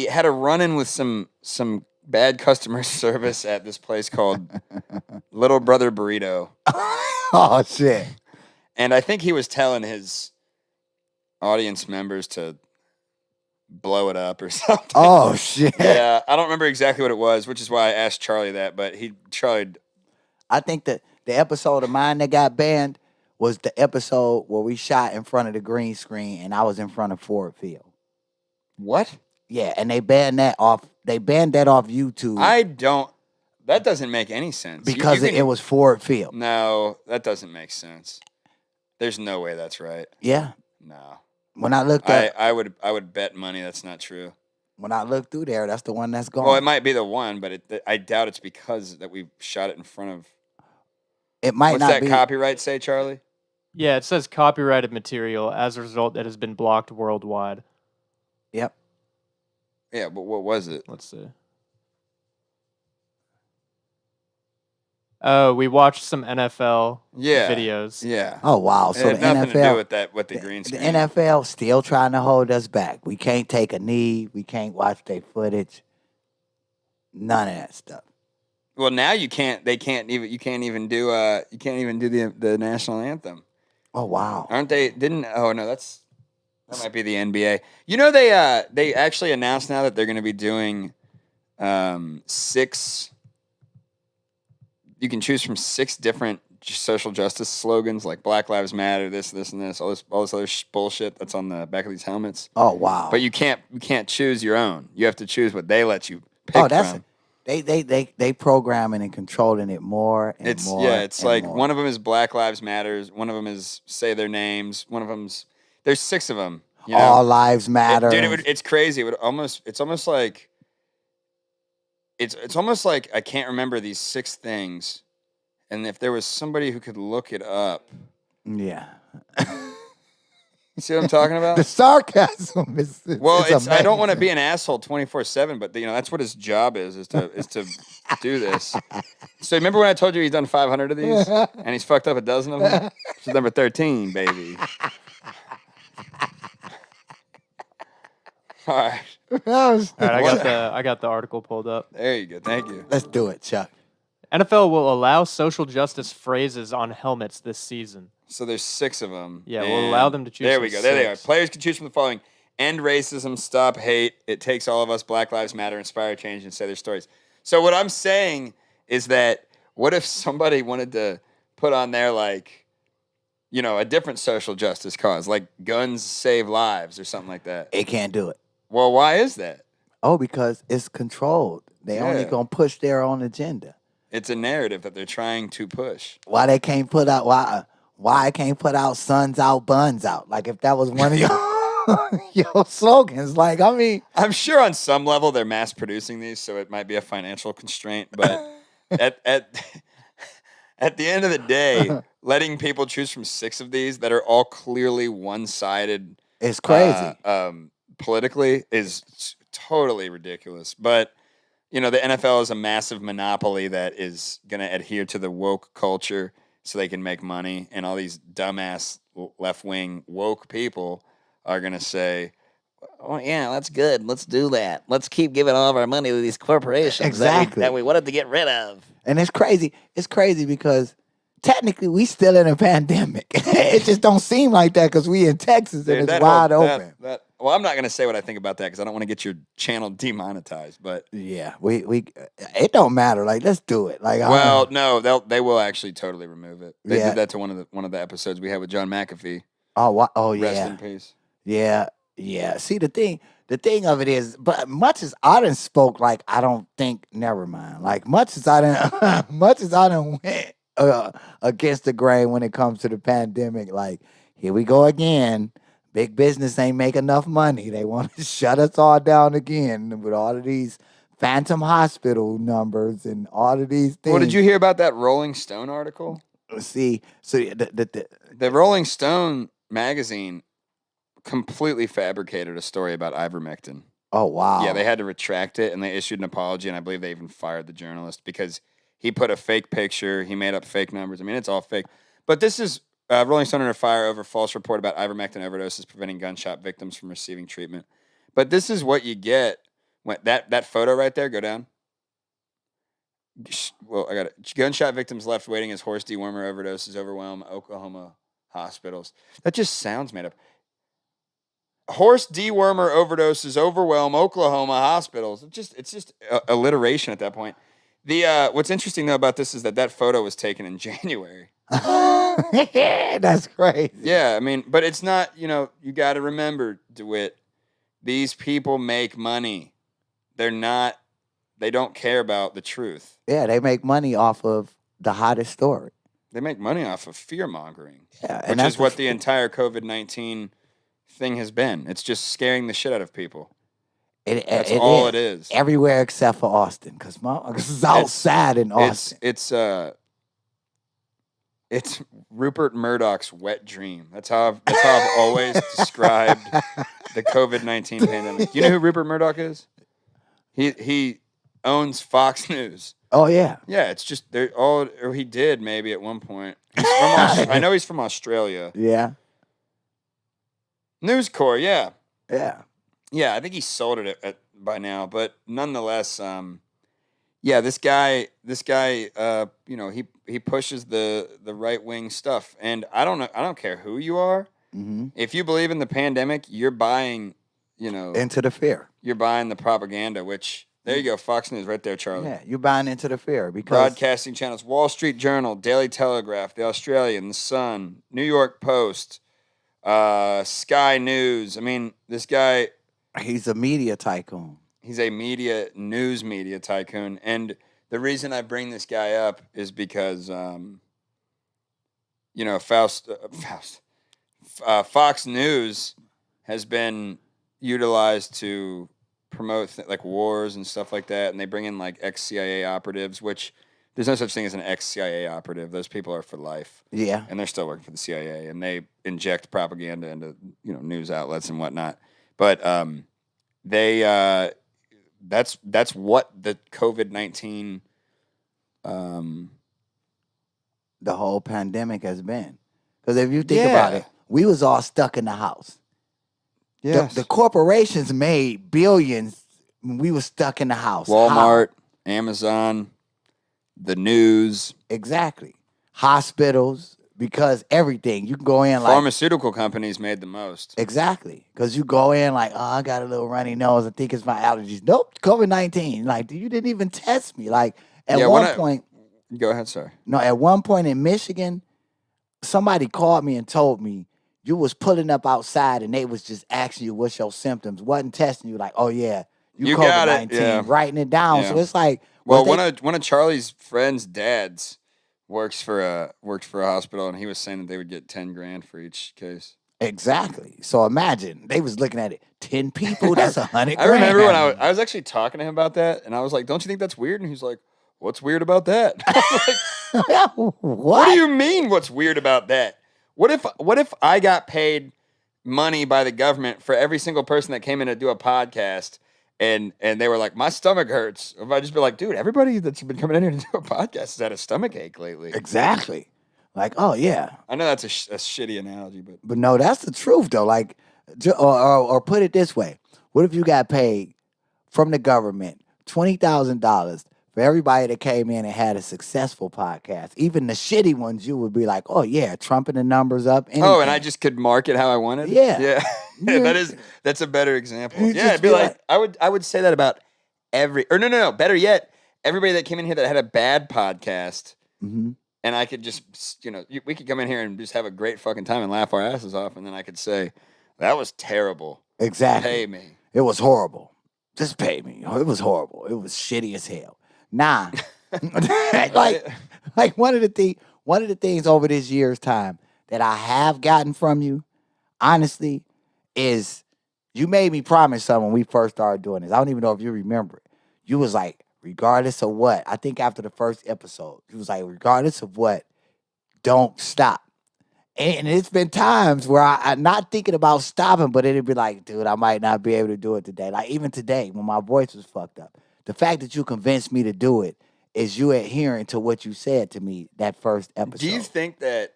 had a run-in with some bad customer service at this place called Little Brother Burrito. Oh shit. And I think he was telling his audience members to blow it up or something. Oh shit. Yeah, I don't remember exactly what it was, which is why I asked Charlie that, but Charlie. I think that the episode of mine that got banned was the episode where we shot in front of the green screen and I was in front of Ford Field. What? Yeah, and they banned that off. They banned that off YouTube That doesn't make any sense. because it was Ford Field. No, that doesn't make sense. There's no way that's right. Yeah. No. When I looked at I would bet money that's not true. when I looked through there, that's the one that's gone. Well, it might be the one, but I doubt it's because that we shot it in front of. It might What's not that be. copyright say, Charlie? Yeah, it says copyrighted material. As a result, it has been blocked worldwide. Yep. Yeah, but what was it? Let's see. Oh, we watched some NFL videos. Yeah. Oh wow. So it the had nothing NFL to do with that. With the green the screen. NFL still trying to hold us back. We can't take a knee. We can't watch their footage. None of that stuff. Well, now you can't. They can't even. You can't even do. You can't even do the national anthem. Oh wow. Aren't they? Didn't? Oh no, that might be the NBA. You know they actually announced now that they're going to be doing 6. You can choose from 6 different social justice slogans like Black Lives Matter, this, and this, all this other bullshit that's on the back of these helmets. Oh wow. But you can't choose your own. You have to choose what they let you pick from. They programming and controlling it more and It's more. yeah, it's and like more. one of them is Black Lives Matters, one of them is say their names, one of them's There's 6 of them. You know? All lives matter. Dude, it's crazy. It's almost like it's almost like I can't remember these 6 things, and if there was somebody who could look it up, yeah. you see what I'm talking about? The sarcasm is Well, it's I don't want to amazing. be an asshole 24/7, but that's what his job is to do this. So remember when I told you he's done 500 of these and he's fucked up a dozen of them? This is number 13, baby. All right. All right, I got the article pulled up. There you go. Thank you. Let's do it, Chuck. NFL will allow social justice phrases on helmets this season. So there's 6 of them. Yeah, we'll allow them to choose. There from we go. There they are. 6. Players can choose from the following: end racism, stop hate, it takes all of us, Black Lives Matter, inspire change, and say their stories. So what I'm saying is that what if somebody wanted to put on there like, a different social justice cause, like guns save lives or something like that? It can't do it. Well, why is that? Oh, because it's controlled. They only Yeah. gonna push their own agenda. It's a narrative that they're trying to push. Why they can't put out why I can't put out suns out, buns out? Like if that was one of your slogans. Like, I mean, I'm sure on some level they're mass producing these, so it might be a financial constraint. But at the end of the day, letting people choose from 6 of these that are all clearly one-sided, it's crazy. politically is totally ridiculous. But the NFL is a massive monopoly that is going to adhere to the woke culture so they can make money, and all these dumbass left-wing woke people are going to say, Oh, yeah, that's good. Let's do that. Let's keep giving all of our money to these corporations Exactly. that we wanted to get rid of. And it's crazy. It's crazy because technically we still in a pandemic. It just don't seem like that because we in Texas and it's wide open. Well, I'm not going to say what I think about that because I don't want to get your channel demonetized. But Yeah, we it don't matter. Like, let's do it. Like, well, no, they will actually totally remove it. They Yeah. did that to one of the episodes we had with John McAfee. oh Rest yeah, in peace. yeah. See, the thing of it is, but much as I done spoke, like I don't think. Never mind. Like much as I done went against the grain when it comes to the pandemic. Like, here we go again. Big business ain't make enough money. They want to shut us all down again with all of these phantom hospital numbers and all of these things. Well, did you hear about that Rolling Stone article? See? So the The Rolling Stone magazine completely fabricated a story about ivermectin. oh wow. Yeah, they had to retract it, and they issued an apology, and I believe they even fired the journalist because he put a fake picture, he made up fake numbers. I mean, it's all fake. But this is Rolling Stone under fire over false report about ivermectin overdoses preventing gunshot victims from receiving treatment. But this is what you get when that photo right there, go down. Well, I got it. Gunshot victims left waiting as horse dewormer overdoses overwhelm Oklahoma hospitals. That just sounds made up. Horse dewormer overdoses overwhelm Oklahoma hospitals. It's just alliteration at that point. The what's interesting though about this is that photo was taken in January. That's crazy. Yeah, I mean, but it's not. You got to remember, DeWitt. These people make money. They don't care about the truth. Yeah, they make money off of the hottest story. They make money off of fear mongering, Yeah, which is what the entire COVID-19 thing has been. It's just scaring the shit out of people. That's all it is. Everywhere except for Austin, because it's outside in Austin. It's Rupert Murdoch's wet dream. That's how I've always described the COVID-19 pandemic. Do you know who Rupert Murdoch is? He owns Fox News. Oh yeah, Yeah, it's just or he did maybe at one point. I know he's from Australia. yeah, News Corp, yeah. yeah. Yeah, I think he sold it by now, but nonetheless, yeah, this guy, he pushes the right wing stuff, and I don't care who you are. Mm-hmm. If you believe in the pandemic, you're buying, Into the fear. you're buying the propaganda. Which there you go, Fox News right there, Charlie. Yeah, you're buying into the fear because Broadcasting channels: Wall Street Journal, Daily Telegraph, The Australian, The Sun, New York Post, Sky News. I mean, this guy. he's a media tycoon. He's a news media tycoon. And the reason I bring this guy Fox News has been utilized to promote like wars and stuff like that, and they bring in like ex-CIA operatives, which there's no such thing as an ex-CIA operative. Those people are for life. Yeah. And they're still working for the CIA, and they inject propaganda into news outlets and whatnot. But that's what the COVID-19 the whole pandemic has been. Because if you think about it, we was all stuck in the house. Yes. The corporations made billions when we were stuck in the house. Walmart, Amazon, the news. Exactly. Hospitals, because everything. You can go in like... Pharmaceutical companies made the most. Exactly. Because you go in like, oh, I got a little runny nose. I think it's my allergies. Nope, COVID-19. Like, you didn't even test me. Like, at one point... Go ahead, sir. No, at one point in Michigan, somebody called me and told me you was pulling up outside and they was just asking you what's your symptoms. Wasn't testing you like, oh yeah, you COVID-19, got it. writing it down. Yeah. So it's like, well, one of Charlie's friends' dads worked for a hospital, and he was saying that they would get $10,000 for each case. Exactly. So imagine they was looking at it, 10 people, that's $100,000. I remember when I was actually talking to him about that, and I was like, "Don't you think that's weird?" And he's like, "What's weird about that?" Like, what do you mean? What's weird about that? What if I got paid money by the government for every single person that came in to do a podcast, and they were like, "My stomach hurts"? If I just be like, "Dude, everybody that's been coming in here to do a podcast has had a stomach ache lately." Exactly. Like, oh yeah. I know that's a shitty analogy, but no, that's the truth though. Like, or put it this way: what if you got paid from the government $20,000 for everybody that came in and had a successful podcast? Even the shitty ones, you would be like, oh yeah, trumping the numbers up. Anything. Oh, and I just could market how I wanted. Yeah. That's a better example. You Yeah, just it'd be be like I would say that about no, better yet, everybody that came in here that had a bad podcast, Mm-hmm. and I could just we could come in here and just have a great fucking time and laugh our asses off, and then I could say that was terrible. Exactly. Pay me. It was horrible. Just pay me. It was horrible. It was shitty as hell. Nah. like one of the things over this year's time that I have gotten from you, honestly, is you made me promise something when we first started doing this. I don't even know if you remember it. You was like, regardless of what, I think after the first episode, you was like, regardless of what, don't stop. And it's been times where I'm not thinking about stopping, but it'd be like, dude, I might not be able to do it today. Like even today, when my voice was fucked up, the fact that you convinced me to do it is you adhering to what you said to me that first episode. Do you think that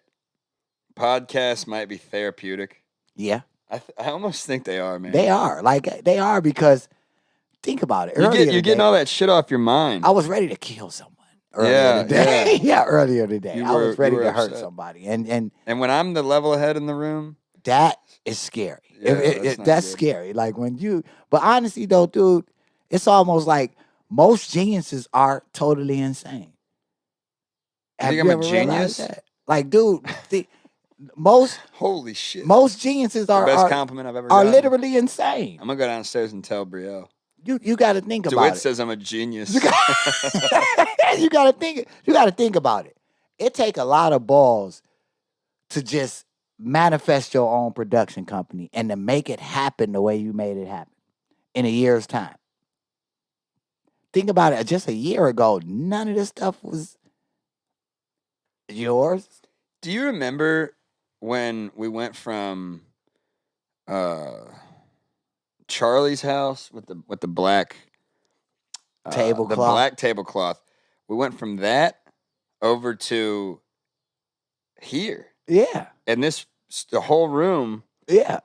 podcasts might be therapeutic? Yeah. I almost think they are, man. They are. Like, they are because, think about it. You're getting all that shit off your mind. I was ready to kill someone earlier today. Yeah. Earlier today. I was ready to hurt upset. somebody. And when I'm the level head in the room, that is scary. Yeah, that's scary. Like when but honestly though, dude, it's almost like most geniuses are totally insane. You think I'm a ever realized genius? that? Like, dude, most holy shit. Most geniuses the best compliment I've ever are gotten. literally insane. I'm gonna go downstairs and tell Brielle. You got to think about DeWitt it. says I'm a genius. You got to think about it. It take a lot of balls to just manifest your own production company and to make it happen the way you made it happen in a year's time. Think about it. Just a year ago, none of this stuff was yours. Do you remember when we went from Charlie's house with the black tablecloth? The black tablecloth. We went from that over to here. Yeah. And the whole room. Yeah.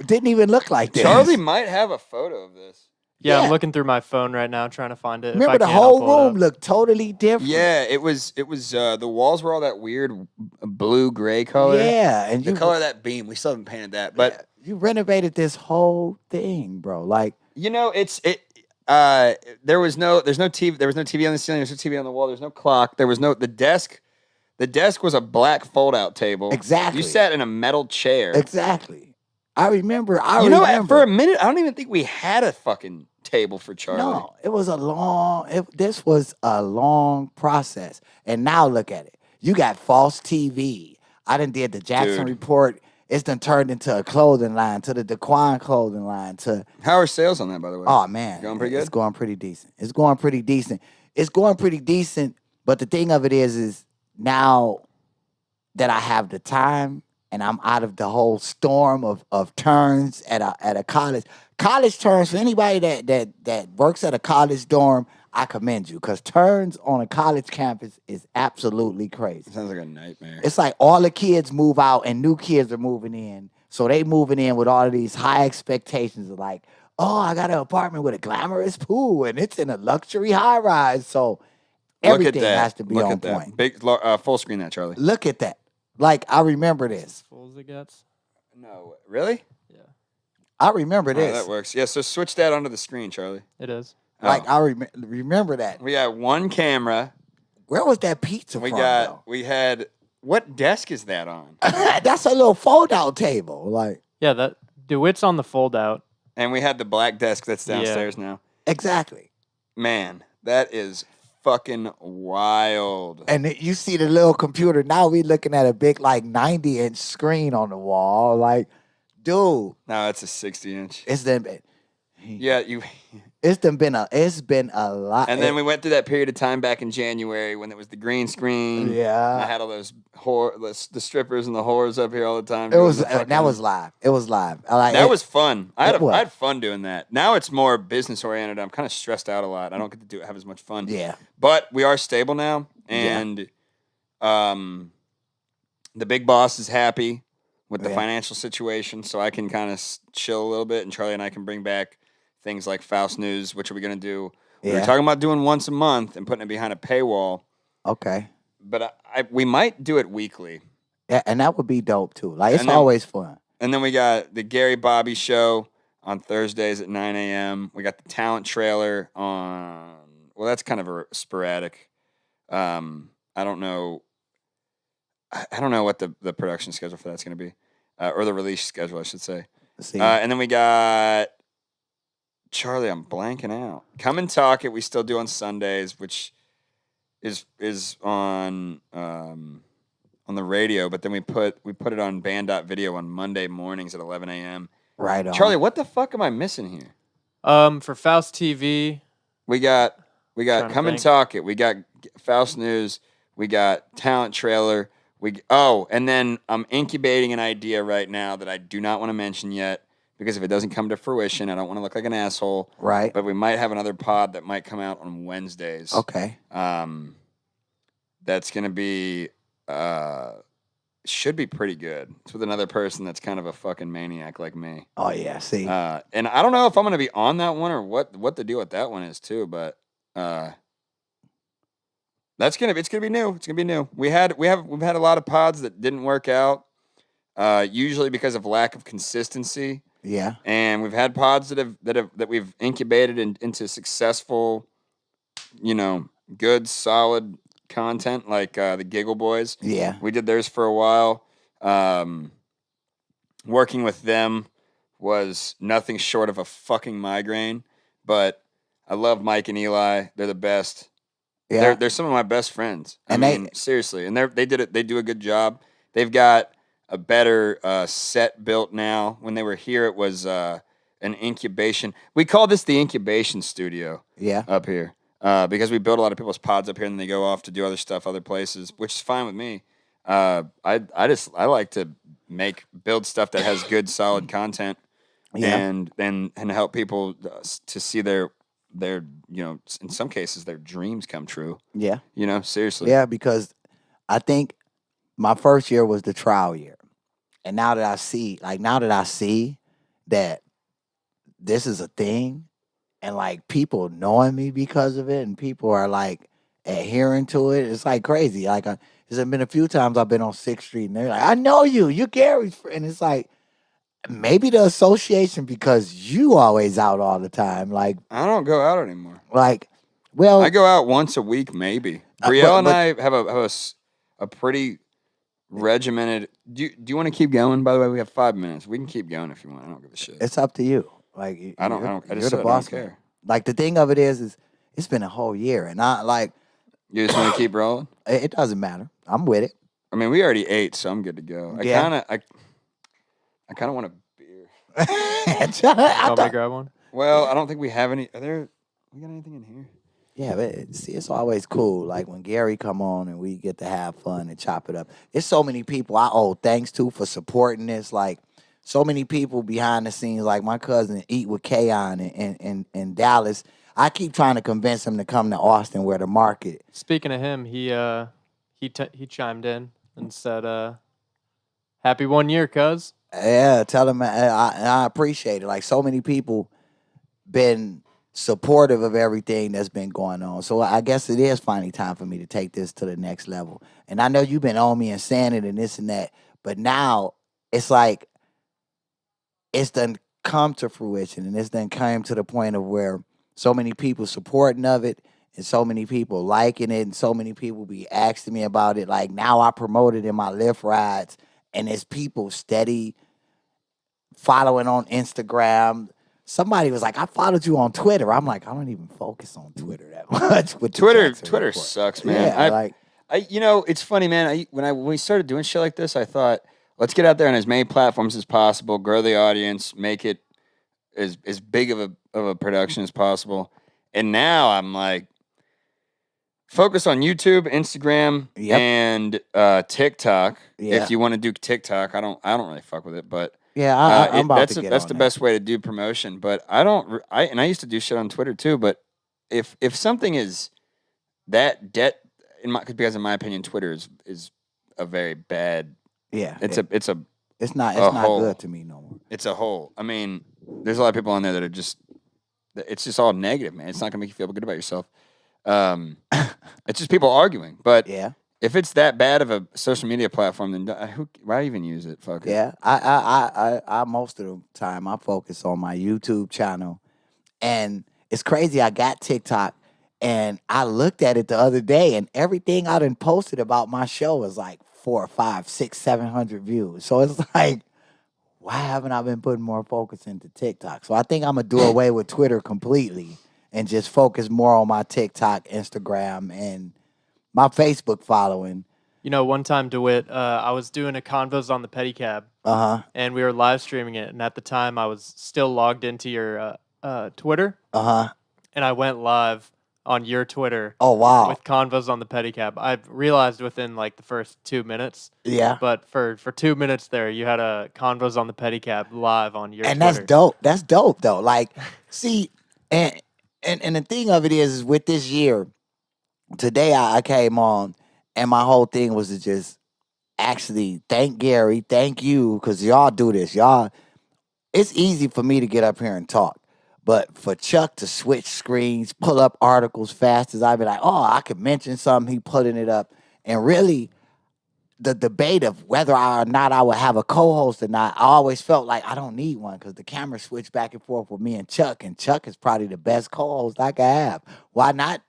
Didn't even look like this. Charlie might have a photo of this. Yeah, I'm looking through my phone right now trying to find it. Remember, the whole room looked totally different. Yeah, it was the walls were all that weird blue-gray color. Yeah. And the color of that beam. We still haven't painted that. But you renovated this whole thing, bro. Like, there was no TV. There was no TV on the ceiling. There's no TV on the wall. There's no clock. There was the desk. The desk was a black fold-out table. Exactly. You sat in a metal chair. Exactly. I remember. For a minute, I don't even think we had a fucking table for Charlie. No, it was this was a long process. And now look at it. You got false TV. I done did the Jackson Report. it's done turned into a clothing line, to the Daquan clothing line, to How are sales on that, by the way? oh man, Going pretty it's good? going pretty decent. It's going pretty decent. But the thing of it is now that I have the time and I'm out of the whole storm of turns at a college turns, for anybody that works at a college dorm, I commend you, because turns on a college campus is absolutely crazy. Sounds like a nightmare. It's like all the kids move out and new kids are moving in. So they moving in with all of these high expectations of like, oh, I got an apartment with a glamorous pool and it's in a luxury high rise. So everything has to be Look on at that. point. Big, full screen that, Charlie. Look at that. Like, I remember this. Full as it gets. No, really? I remember Oh, this. that works. Yeah, so switch that onto the screen, Charlie. It is. Like, Oh. I remember that. We got one camera. Where was that pizza We from, got. We had. What desk is that on? though? That's a little fold-out table. Like, Yeah, that DeWitt's on the fold out. And we had the black desk that's Yeah. downstairs now. exactly. Man, that is fucking wild. And you see the little computer. Now we looking at a big, like, 90-inch screen on the wall. Like, dude, No, it's a 60-inch. it's been Yeah, you. it's been a lot. And then we went through that period of time back in January when it was the green screen. And I yeah. had all those the strippers and the whores up here all the time. It doing was the that fucking- was live. It was live. I like That it. was fun. I It was. had fun doing that. Now it's more business oriented. I'm kind of stressed out a lot. I don't get to have as much fun. Yeah. But we are stable now, Yeah. and the big boss is happy with the Yeah. financial situation, so I can kind of chill a little bit, and Charlie and I can bring back things like Faust News, which are we going to do? We were Yeah. talking about doing once a month and putting it behind a paywall, Okay. but we might do it weekly. Yeah, and that would be dope too. Like, it's And then- always fun. And then we got the Gary Bobby Show on Thursdays at 9 a.m. We got the Talent Trailer on, well, that's kind of a sporadic. I don't know. I don't know what the production schedule for that's going to be, or the release schedule, I should say. Let's see. And then we got Charlie. I'm blanking out. Come and Talk It. We still do on Sundays, which is on the radio. But then we put it on Band.video on Monday mornings at 11 a.m. right on. Charlie, what the fuck am I missing here? For Faust TV, We got Trying to Come and think. Talk It. We got Faust News. We got Talent Trailer. And then I'm incubating an idea right now that I do not want to mention yet, because if it doesn't come to fruition, I don't want to look like an asshole. Right. But we might have another pod that might come out on Wednesdays. Okay. That's gonna be should be pretty good. It's with another person that's kind of a fucking maniac like me. Oh yeah. See. And I don't know if I'm gonna be on that one or what the deal with that one is too, but it's gonna be new. It's gonna be new. We've had a lot of pods that didn't work out, usually because of lack of consistency. yeah. And we've had pods that we've incubated into successful, good, solid content, like the Giggle Boys. Yeah. We did theirs for a while. Working with them was nothing short of a fucking migraine, but I love Mike and Eli. They're the best. Yeah. They're some of my best friends. And I mean, seriously. And they do a good job. They've got a better set built now. When they were here, it was an incubation. We call this the incubation studio Yeah. up here because we build a lot of people's pods up here, and then they go off to do other stuff other places, which is fine with me. I like to build stuff that has good, solid content, Yeah. and help people to see their in some cases their dreams come true. Yeah. Seriously. Yeah. Because I think my first year was the trial year, and now that I see that this is a thing, and like people knowing me because of it, and people are like adhering to it, it's like crazy. Like there's been a few times I've been on 6th Street, and they're like, "I know you're Gary's friend," and it's like maybe the association because you always out all the time. Like, I don't go out anymore. well, I go out once a week, maybe. Brielle and I have a pretty regimented. Do you want to keep going? By the way, we have 5 minutes. We can keep going if you want. I don't give a shit. it's up to you. Like, I don't. I just said I don't care. Like, the thing of it is it's been a whole year, and I like You just want to keep rolling. it doesn't matter. I'm with it. I mean, we already ate, so I'm good to go. Yeah. I kind of want a beer. I Want me to thought- grab one? Well, I don't think we have any. We got anything in here? Yeah, but see, it's always cool. Like when Gary come on and we get to have fun and chop it up. There's so many people I owe thanks to for supporting this. Like so many people behind the scenes, like my cousin Eat with Kaon in Dallas. I keep trying to convince him to come to Austin where the market. Speaking of him, he chimed in and said, "Happy 1 year, cuz." Yeah, tell him I appreciate it. Like so many people been supportive of everything that's been going on. So I guess it is finally time for me to take this to the next level. And I know you've been on me and saying it and this and that, but now it's like it's done come to fruition and it's done came to the point of where so many people supporting of it and so many people liking it and so many people be asking me about it. Like now I promote it in my Lyft rides and it's people steady following on Instagram. Somebody was like, I followed you on Twitter. I'm like, I don't even focus on Twitter that much. With the Jackson Twitter Report. sucks, man. Yeah, It's funny, man. When we started doing shit like this, I thought, let's get out there on as many platforms as possible, grow the audience, make it as big of a production as possible. And now I'm like, focus on YouTube, Instagram, and TikTok. Yeah. If you want to do TikTok, I don't really fuck with it, but yeah, I'm about to get that's on the that. best way to do promotion. But I used to do shit on Twitter too. But if something is that because in my opinion, Twitter is a very bad. Yeah, It's not hole. good to me no more. It's a hole. I mean, there's a lot of people on there that are just. It's just all negative, man. It's not gonna make you feel good about yourself. It's just people arguing. But Yeah. if it's that bad of a social media platform, then why even use it? Fuck it. Yeah, I most of the time I focus on my YouTube channel, and it's crazy. I got TikTok, and I looked at it the other day, and everything I done posted about my show is like 400, 500, 600, 700 views. So it's like, why haven't I been putting more focus into TikTok? So I think I'm gonna do away with Twitter completely and just focus more on my TikTok, Instagram, and my Facebook following. You know, one time, DeWitt, I was doing a Convos on the Pedicab, and we were live streaming it. And at the time, I was still logged into your Twitter, and I went live on your Twitter. Oh, wow. With Convos on the Pedicab. I realized within like the first 2 minutes. Yeah. But for 2 minutes there, you had a Convos on the Pedicab live on your And Twitter. that's dope. That's dope though. Like, see, and the thing of it is with this year, today I came on and my whole thing was to just actually thank Gary, thank you, because y'all do this. It's easy for me to get up here and talk. But for Chuck to switch screens, pull up articles fast as I'd be like, oh, I could mention something, he putting it up. And really, the debate of whether or not I would have a co-host or not, I always felt like I don't need one because the camera switched back and forth with me and Chuck is probably the best co-host I could have. Why not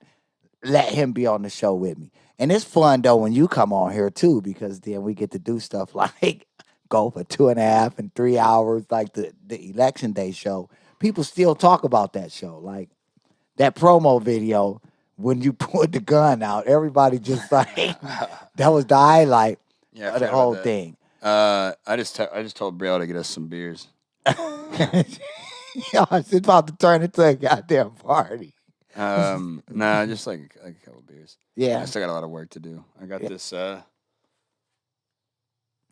let him be on the show with me? And it's fun, though, when you come on here, too, because then we get to do stuff like go for 2.5 and 3 hours, like the Election Day show. People still talk about that show. Like, that promo video, when you put the gun out, everybody just like, that was the highlight of the whole thing. I just told Brielle to get us some beers. Yo, it's about to turn into a goddamn party. Nah, just like a couple beers. Yeah. I still got a lot of work to do. I got this.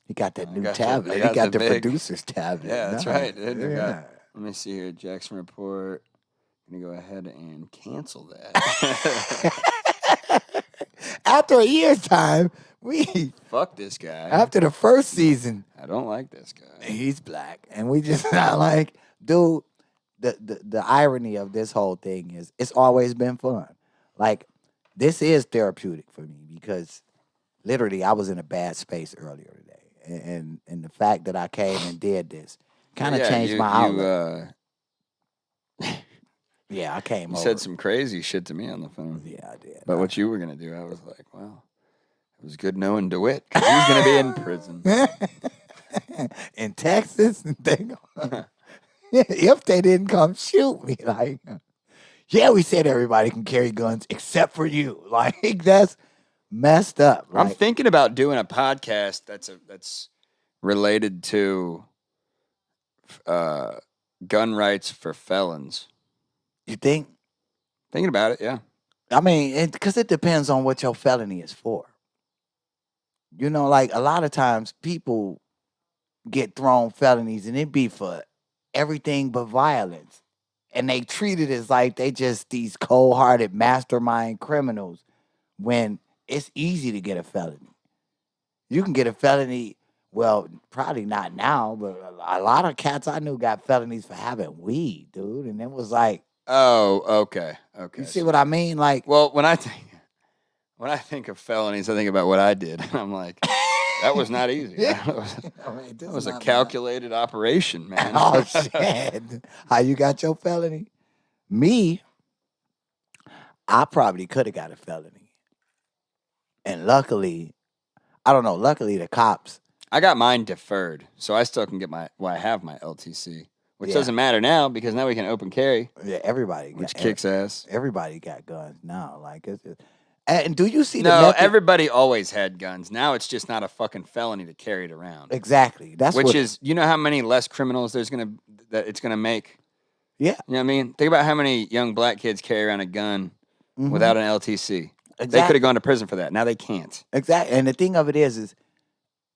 He got that new got the- tablet. I He got got the the big- producer's tablet. Yeah, that's Nice. right, dude. I got- Yeah. Let me see here. Jackson Report. I'm gonna go ahead and cancel that. After a year's time, Fuck this guy. after the first season, I don't like this guy. he's black, and we just not like, dude. The irony of this whole thing is it's always been fun. Like, this is therapeutic for me because literally I was in a bad space earlier today, and the fact that I came and did this kind of changed my outlook. Yeah, I came You over. said some crazy shit to me on the phone. Yeah, I did. But what you were gonna do, I was like, well, it was good knowing DeWitt because he's gonna be in prison. In Texas, if they didn't come shoot me, like, yeah, we said everybody can carry guns except for you. Like, that's messed up. I'm Like, thinking about doing a podcast that's related to gun rights for felons. You think? Thinking about it, yeah. I mean, because it depends on what your felony is for. You know, like a lot of times people get thrown felonies and it be for everything but violence. And they treat it as like they just these cold-hearted mastermind criminals when it's easy to get a felony. You can get a felony, well, probably not now, but a lot of cats I knew got felonies for having weed, dude. And it was like, Oh, okay. you see what I mean? Like, Well, when I think of felonies, I think about what I did. I'm like, that was not easy. That was a calculated operation, man. Oh, shit. How you got your felony? Me, I probably could have got a felony. And luckily, I don't know, luckily the cops. I got mine deferred, so I still can get I have my LTC, which Yeah. doesn't matter now because now we can open carry, Yeah, everybody. which kicks ass. Everybody got guns now. Like, and do you see the No, method? everybody always had guns. Now it's just not a fucking felony to carry it around. Exactly. That's Which what, is, you know how many less criminals that it's gonna make? yeah. You know what I mean? Think about how many young black kids carry around a gun without an LTC. They could Exactly. have gone to prison for that. Now they can't. Exactly. And the thing of it is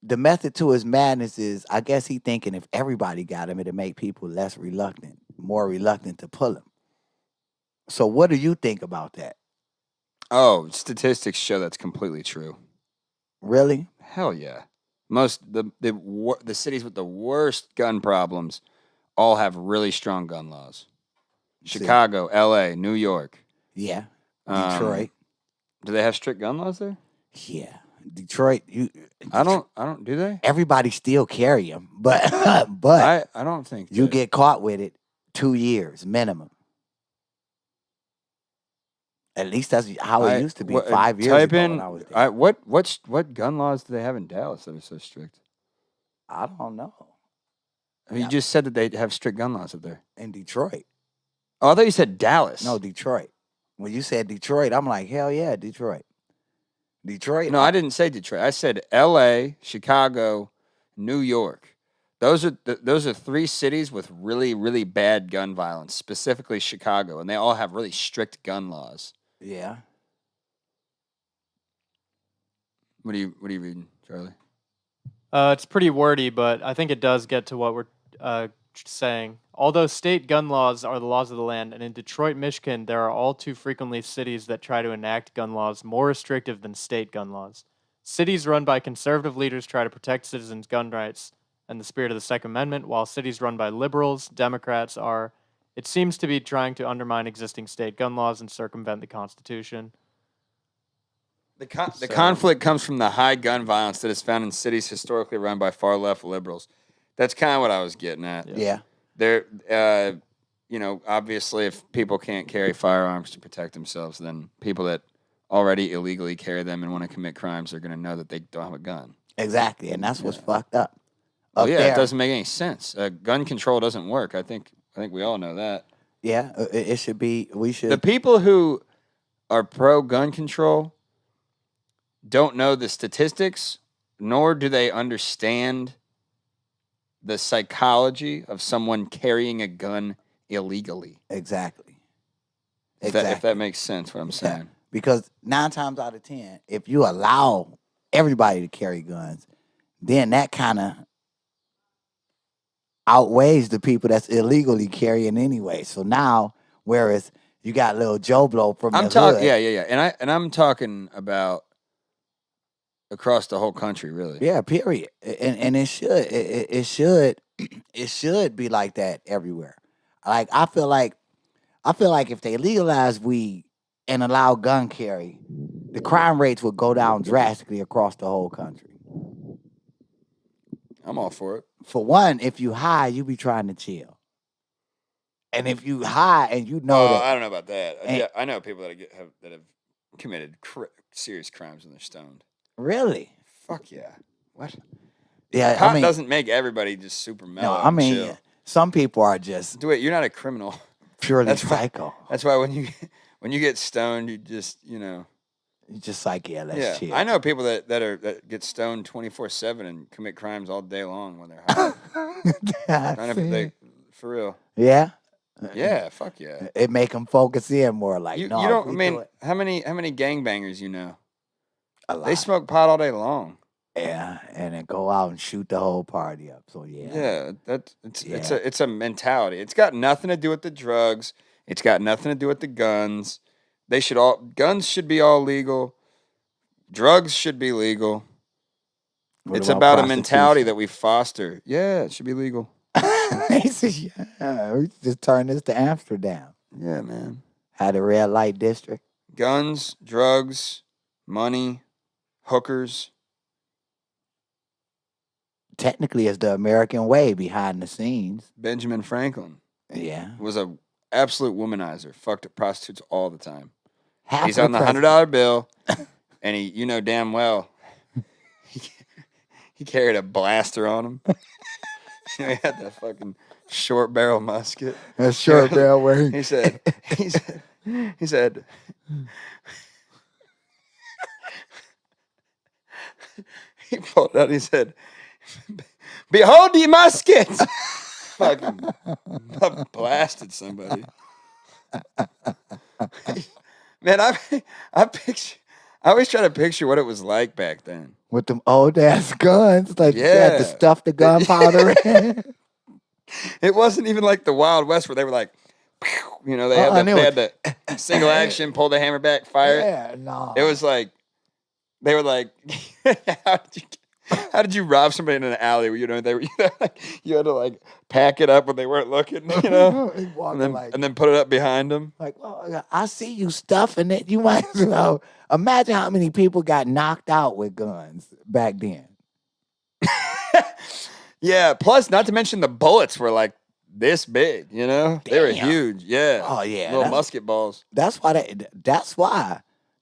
the method to his madness is, I guess he thinking if everybody got him, it'd make people less reluctant, more reluctant to pull him. So what do you think about that? Oh, statistics show that's completely true. Really? Hell yeah. Most the cities with the worst gun problems all have really strong gun laws. See. Chicago, LA, New York. Yeah. Um, Detroit. Do they have strict gun laws there? Yeah. Detroit. I don't. Do they? Everybody still carry them, but but I don't think you that- get caught with it 2 years minimum. At least that's how it used to be 5 years type ago in. when I was there. What gun laws do they have in Dallas that are so strict? I don't know. I mean, Yeah. you just said that they have strict gun laws up there. In Detroit. Oh, I thought you said Dallas. No, Detroit. When you said Detroit, I'm like, hell yeah, Detroit. Detroit. No, I didn't say Detroit. I said L.A., Chicago, New York. Those are 3 cities with really, really bad gun violence, specifically Chicago, and they all have really strict gun laws. Yeah. What are you reading, Charlie? It's pretty wordy, but I think it does get to what we're saying. Although state gun laws are the laws of the land, and in Detroit, Michigan, there are all too frequently cities that try to enact gun laws more restrictive than state gun laws. Cities run by conservative leaders try to protect citizens' gun rights and the spirit of the Second Amendment, while cities run by liberals, Democrats are, it seems to be trying to undermine existing state gun laws and circumvent the Constitution. The conflict comes from the high gun violence that is found in cities historically run by far left liberals. That's kind of what I was getting at. Yeah. There, obviously, if people can't carry firearms to protect themselves, then people that already illegally carry them and want to commit crimes are going to know that they don't have a gun. Exactly. And that's what's fucked up. Oh Up yeah, there, it doesn't make any sense. Gun control doesn't work. I think we all know that. Yeah. It should be, we should. The people who are pro gun control don't know the statistics, nor do they understand the psychology of someone carrying a gun illegally. Exactly. If that makes sense, what I'm saying. Yeah. Because 9 times out of 10, if you allow everybody to carry guns, then that kind of outweighs the people that's illegally carrying anyway. So now, whereas you got little Joe Blow from the I'm talking, hood, yeah, and I'm talking about across the whole country, really. yeah, period. And it should be like that everywhere. Like I feel like if they legalize weed and allow gun carry, the crime rates would go down drastically across the whole country. I'm all for it. For one, if you high, you be trying to chill. And if you high and you know that, I don't know about that. And- Yeah, I know people that have committed serious crimes when they're stoned. really, Fuck yeah. What? yeah, Pot I mean, doesn't make everybody just super mellow. no, I and mean, chill. some people are just Do it. You're not a criminal. purely That's why- psycho. That's why when you get stoned, you just You're just like, yeah, let's yeah. chill. I know people that get stoned 24/7 and commit crimes all day long when they're high. For real. Yeah. Yeah, fuck yeah. It make them focus in more. Like You no, don't. if I we mean, do it, how many gangbangers you know? a lot. They smoke pot all day long. Yeah, and then go out and shoot the whole party up. So Yeah, it's Yeah. it's a mentality. It's got nothing to do with the drugs. It's got nothing to do with the guns. Guns should be all legal. Drugs should be legal. What It's about a prostitution? mentality that we foster. Yeah, it should be legal. He said, yeah, we just turn this to Amsterdam. Yeah, man. Had a red light district. Guns, drugs, money, hookers. Technically, it's the American way behind the scenes. Benjamin Franklin Yeah. was a absolute womanizer. Fucked up prostitutes all the time. Half He's of on the $100 bill, and you know damn well he carried a blaster on him. He had that fucking short barrel musket. That short barrel where He said, he pulled out. He said, "Behold the musket!" Fucking blasted somebody. Man, I picture. I always try to picture what it was like back then. with them old ass guns, like you had to Yeah. stuff the gunpowder in. It wasn't even like the Wild West where they were like, you know, they Uh-uh, had the single action, pull the hammer back, fire. Yeah, no. It was like they were like, how did you rob somebody in an alley? Where, you know, you had to like pack it up when they weren't looking, you know, He walking and then put it up behind them. like, oh, I see you stuffing it. You might as well imagine how many people got knocked out with guns back then. Yeah. Plus, not to mention the bullets were like this big. You know, they were Damn. huge. Yeah. Oh yeah, Little musket balls. that's why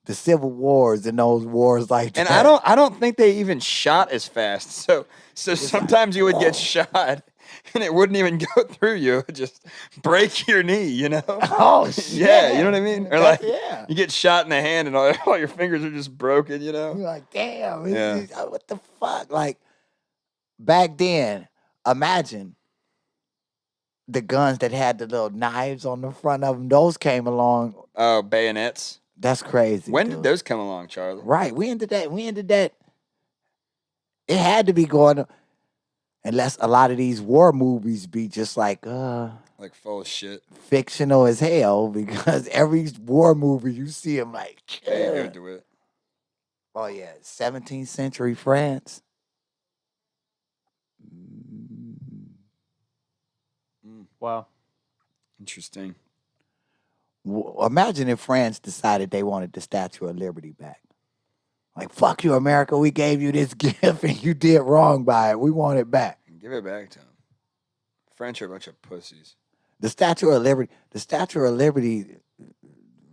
the civil wars and those wars like that. And I don't think they even shot as fast. So sometimes you would get shot and it wouldn't even go through you. It would just break your knee, you know? Oh shit. Yeah, you know what I mean? Or like yeah. you get shot in the hand and all your fingers are just broken, you know? You're like, damn, Yeah. what the fuck? Like back then, imagine the guns that had the little knives on the front of them. Those came along. Oh, bayonets. That's crazy. When dude. did those come along, Charlie? Right. We ended that. It had to be going unless a lot of these war movies be just like Like full of shit. fictional as hell because every war movie you see them like They go do it. oh yeah, 17th century France. Wow. Interesting. Imagine if France decided they wanted the Statue of Liberty back. Like, fuck you, America. We gave you this gift and you did wrong by it. We want it back. Give it back to them. French are a bunch of pussies. The Statue of Liberty,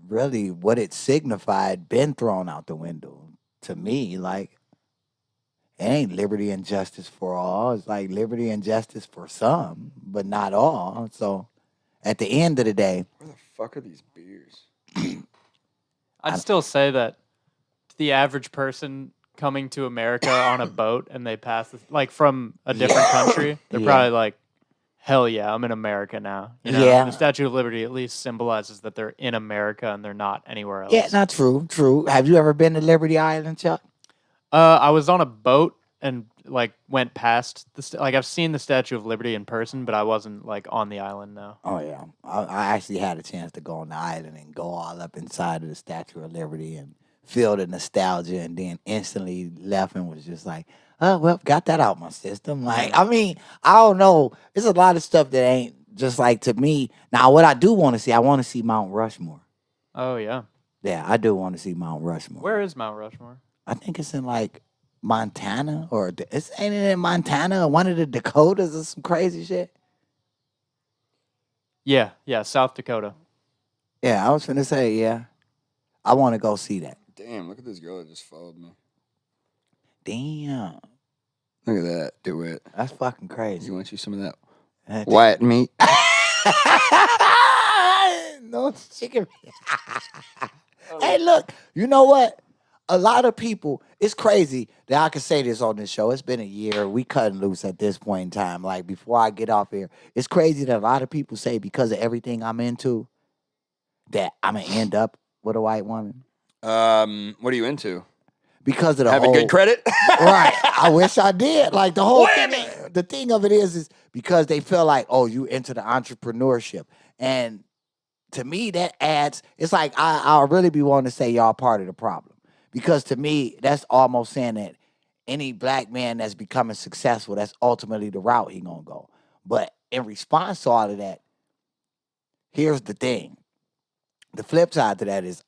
really, what it signified, been thrown out the window. To me, like, it ain't liberty and justice for all. It's like liberty and justice for some, but not all. So, at the end of the day, Where the fuck are these beers? I'd still say that to the average person coming to America on a boat and they pass this, like from a different country, they're Yeah. probably like, hell yeah, I'm in America now. You know? Yeah. The Statue of Liberty at least symbolizes that they're in America and they're not anywhere else. yeah, not true. Have you ever been to Liberty Island, Chuck? I was on a boat and like went past like I've seen the Statue of Liberty in person, but I wasn't like on the island now. Oh yeah, I actually had a chance to go on the island and go all up inside of the Statue of Liberty and feel the nostalgia, and then instantly left and was just like, oh well, got that out my system. Like, I mean, I don't know. There's a lot of stuff that ain't just like to me. Now, what I do want to see, I want to see Mount Rushmore. Oh yeah. Yeah, I do want to see Mount Rushmore. Where is Mount Rushmore? I think it's in like Montana ain't it in Montana or one of the Dakotas or some crazy shit. Yeah, South Dakota. Yeah, I was gonna say yeah. I want to go see that. Damn, look at this girl that just followed me. Damn, Look at that. Do it. that's fucking crazy. You want you some of that That- white meat? No chicken. Hey, look, you know what? a lot of people, it's crazy that I can say this on this show. It's been a year. We cutting loose at this point in time. Like, before I get off here, it's crazy that a lot of people say because of everything I'm into that I'm going to end up with a white woman. What are you into? Because of the Having whole... good credit? Right. I wish I did. Like, the whole thing, the thing of it is because they feel like, oh, you into the entrepreneurship. And to me, that adds, it's like I'll really be wanting to say y'all part of the problem. Because to me, that's almost saying that any black man that's becoming successful, that's ultimately the route he gonna go. But in response to all of that, here's the thing. The flip side to that is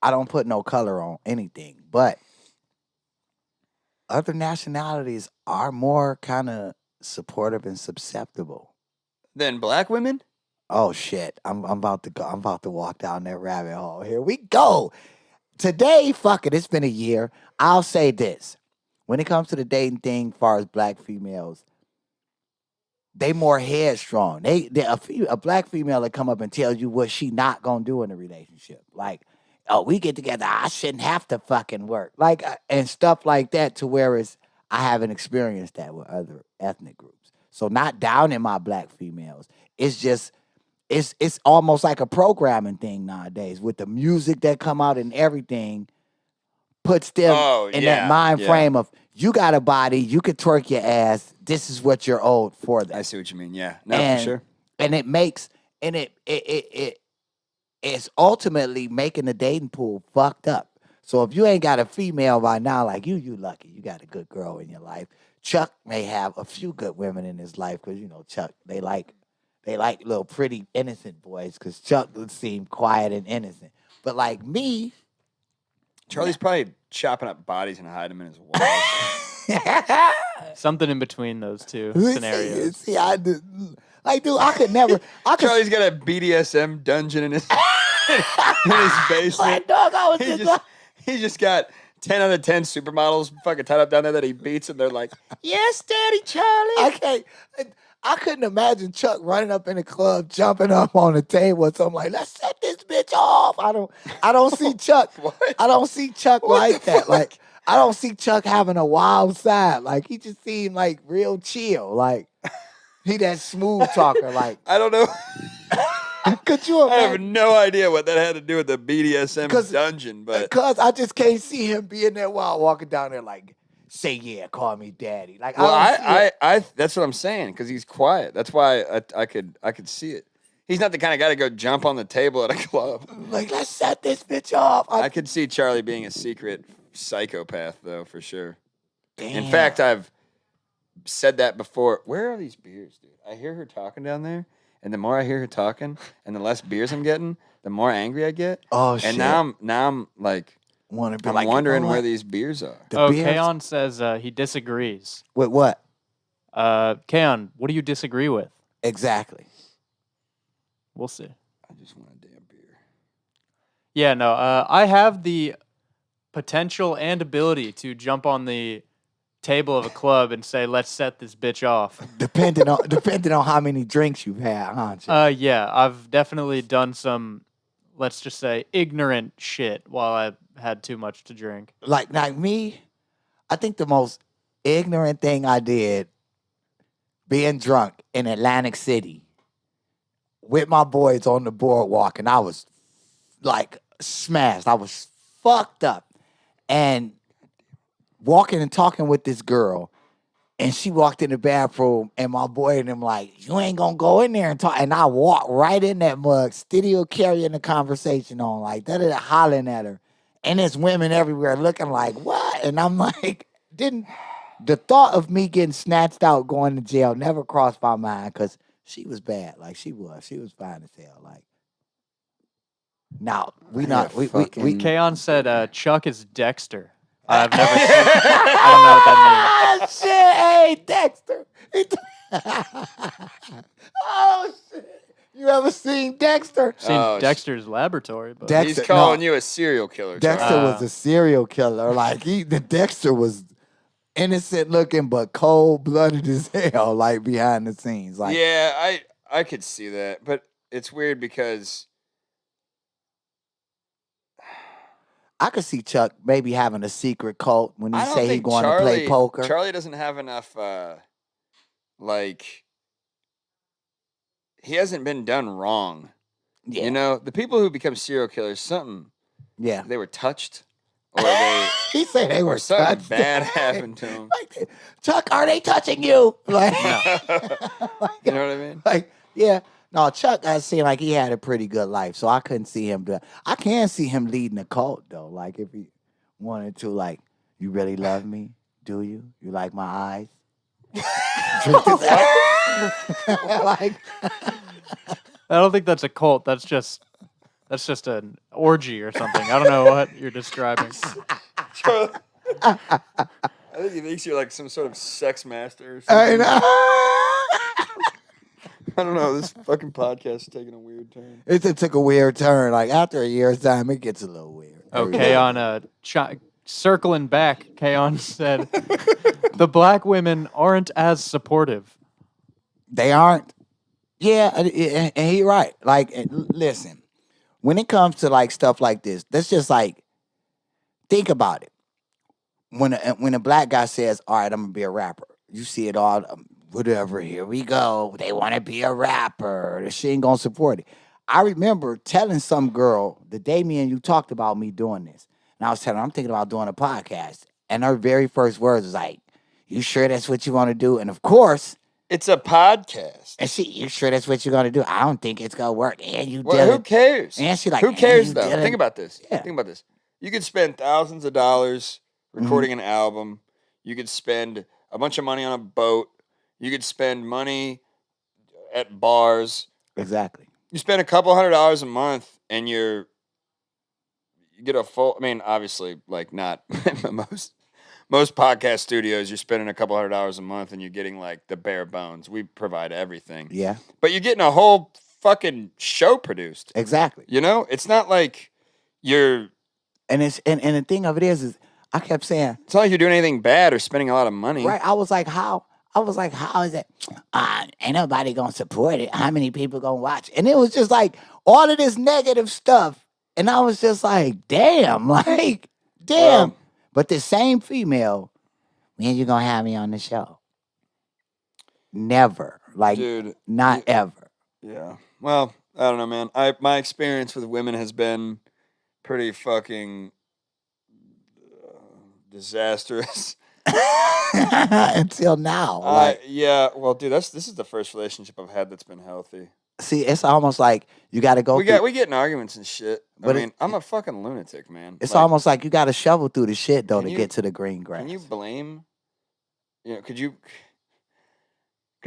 I don't put no color on anything, but other nationalities are more kind of supportive and susceptible. Then black women? Oh shit. I'm about to go. I'm about to walk down that rabbit hole. Here we go. Today, fuck it, it's been a year. I'll say this. When it comes to the dating thing, as far as black females, they more headstrong. A black female that come up and tell you what she not gonna do in a relationship. Like, oh, we get together, I shouldn't have to fucking work. Like, and stuff like that, to where I haven't experienced that with other ethnic groups. So not downing my black females. It's just, it's almost like a programming thing nowadays with the music that come out and everything puts them in that mind frame of, you got a body, you could twerk your ass, this is what you're owed for that. I see what you mean, yeah. No, for sure. And it makes, and it's ultimately making the dating pool fucked up. So if you ain't got a female by now, like you lucky, you got a good girl in your life. Chuck may have a few good women in his life because, you know, Chuck, they like little pretty innocent boys because Chuck would seem quiet and innocent. But like me, Charlie's probably chopping up bodies and hiding them in his walls. Something in between those two scenarios. See, I do. Like, dude, I could never. Charlie's got a BDSM dungeon in his basement. Like, dog, He's just got 10 out of 10 supermodels fucking tied up down there that he beats, and they're like, "Yes, Daddy Charlie." I couldn't imagine Chuck running up in the club, jumping up on the table or something like, let's set this bitch off. I don't see Chuck. I don't see Chuck like that. Like, I don't see Chuck having a wild side. Like, he just seemed like real chill. Like, he that smooth talker. Like, I don't know. Could you imagine? I have no idea what that had to do with the BDSM dungeon, but because I just can't see him being there while walking down there like, say yeah, call me daddy. Like, well, I that's what I'm saying, because he's quiet. That's why I could see it. He's not the kind of guy to go jump on the table at a club. Like, let's set this bitch off. I could see Charlie being a secret psychopath, though, for sure. Damn. In fact, I've said that before. Where are these beers, dude? I hear her talking down there, and the more I hear her talking, and the less beers I'm getting, the more angry I get. Oh, and shit. now I'm like, I'm wondering where these beers are. Kaon says he disagrees. With what? Kaon, what do you disagree with? Exactly. We'll see. I just want a damn beer. Yeah, no, I have the potential and ability to jump on the table of a club and say, let's set this bitch off. Depending on how many drinks you've had, huh, Chuck? Yeah, I've definitely done some, let's just say, ignorant shit while I had too much to drink. Like me, I think the most ignorant thing I did being drunk in Atlantic City with my boys on the boardwalk, and I was like smashed. I was fucked up. And walking and talking with this girl, and she walked in the bathroom, and my boy and them like, you ain't gonna go in there and talk. And I walked right in that mug, still carrying the conversation on, like that, hollering at her. And there's women everywhere looking like, what? And I'm like, the thought of me getting snatched out, going to jail never crossed my mind, because she was bad. Like, she was fine as hell. Like, now, Kaon said Chuck is Dexter. I've never seen I don't know what that shit, hey, Dexter. Oh, shit. You ever seen Dexter? Seen Dexter's Laboratory. But he's calling you a serial killer. Dexter was a serial killer. Like, Dexter was innocent looking, but cold-blooded as hell, like, behind the scenes. Like, yeah, I could see that. But it's weird because I could see Chuck maybe having a secret cult when he I don't say he's think going to play poker. Charlie doesn't have enough, like, he hasn't been done wrong. Yeah. You know, the people who become serial killers, Yeah. they were touched, or they, He said they were or something touched. bad happened to them. Like, Chuck, are they touching you? Like, You know what I mean? like, yeah. No, Chuck, I seemed like he had a pretty good life, so I couldn't see him do. I can see him leading a cult though. Like if he wanted to, like, you really love me? Do you? You like my eyes? Like, I don't think that's a cult. That's just an orgy or something. I don't know what you're describing. Charlie, I think he thinks you're like some sort of sex master or something. I know. I don't know. This fucking podcast is taking a weird turn. It took a weird turn. Like after a year's time, it gets a little weird. Okay, on circling back, Kaon said the black women aren't as supportive. They aren't. Yeah, and he right. Like, listen, when it comes to like stuff like this, that's just like, think about it. When a black guy says, "All right, I'm gonna be a rapper," you see it all. Whatever, here we go. They want to be a rapper. She ain't gonna support it. I remember telling some girl the day me and you talked about me doing this, and I was telling her I'm thinking about doing a podcast, and her very first words was like, "You sure that's what you want to do?" And of course. It's a podcast. And you sure that's what you're gonna do? I don't think it's gonna work. And you Well, did who it. cares? And she like, who cares you though? did it. Think about this. Yeah. Think about this. You could spend thousands of dollars recording an album. You could spend a bunch of money on a boat. You could spend money at bars. Exactly. You spend a couple $100 a month, and you get a full. I mean, obviously, like not most podcast studios, you're spending a couple $100 a month, and you're getting like the bare bones. We provide everything. Yeah. But you're getting a whole fucking show produced. Exactly. You know, it's not like you're. And the thing of it is I kept saying, It's not like you're doing anything bad or spending a lot of money. right? I was like, how is it? Ain't nobody gonna support it. How many people gonna watch? And it was just like all of this negative stuff, and I was just like, damn, like, damn. Well, But the same female, when you gonna have me on the show? Never, like, dude. not ever. Yeah. Well, I don't know, man. My experience with women has been pretty fucking disastrous. Until now. Like, Yeah. Well, dude, this is the first relationship I've had that's been healthy. see, it's almost like you got to go. We get in arguments and shit. But I mean, I'm a fucking lunatic, man. It's Like, almost like you got to shovel through the shit though Can to you- get to the green grass. Can you blame? You know, could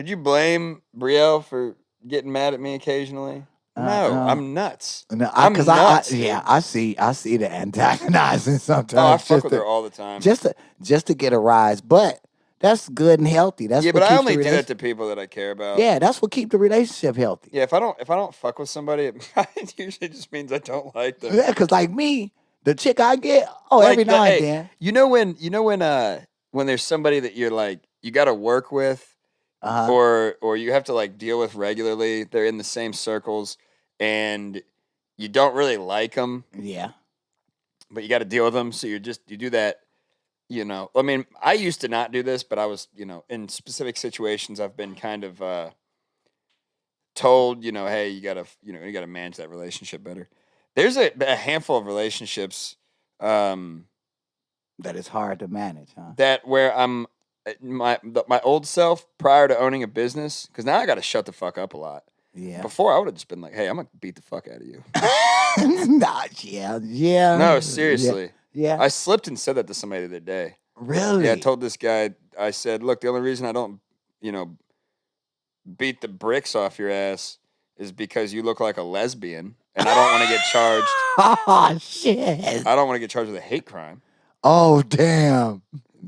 you blame Brielle for getting mad at me occasionally? No, I'm nuts. No, I'm because nuts, dude. I see the antagonizing sometimes. Oh, I fuck just with to- her all the time. just to get a rise, but that's good and healthy. That's yeah, what but I keeps only the do that relation- to people that I care about. Yeah, that's what keep the relationship healthy. Yeah, if I don't fuck with somebody, it usually just means I don't like them. Yeah, because like me, the chick I get, Like every now and then. You know when there's somebody that you're like you got to work with, or you have to like deal with regularly. They're in the same circles, and you don't really like them, Yeah. but you got to deal with them. So you do that. You know, I mean, I used to not do this, but I was, in specific situations, I've been kind of told, hey, you gotta manage that relationship better. There's a handful of relationships That is hard to manage, huh? that where I'm my old self prior to owning a business, because now I got to shut the fuck up a lot. Yeah. Before I would have just been like, hey, I'm gonna beat the fuck out of you. Nah, yeah. No, seriously. Yeah. I slipped and said that to somebody the other day. Really? Yeah, I told this guy, I said, look, the only reason I don't, beat the bricks off your ass is because you look like a lesbian, and I don't want to get charged. Oh, shit. I don't want to get charged with a hate crime. Oh, damn.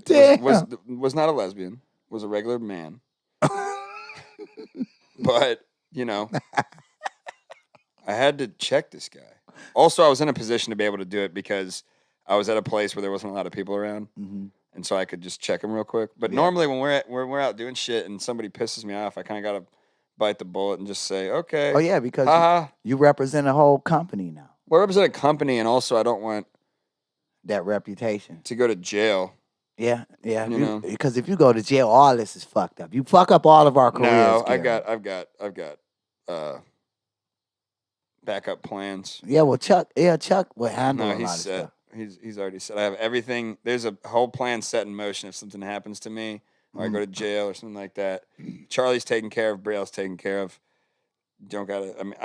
Damn. Was not a lesbian. Was a regular man. But, I had to check this guy. Also, I was in a position to be able to do it because I was at a place where there wasn't a lot of people around. Mhm. And so I could just check him real quick. But normally when we're out doing shit and somebody pisses me off, I kind of got to bite the bullet and just say, okay. Oh, yeah, because haha. you represent a whole company now. Well, I represent a company, and also I don't want that reputation. To go to jail. Yeah, yeah. You know. Because if you go to jail, all this is fucked up. You fuck up all of our careers. No, Gary. I've got backup plans. Yeah, well, Chuck will handle No, a lot he's of set. stuff. He's already set. I have everything. There's a whole plan set in motion if something happens to me or I go to jail or something like that. Charlie's taken care of. Brielle's taken care of. Don't gotta. I mean,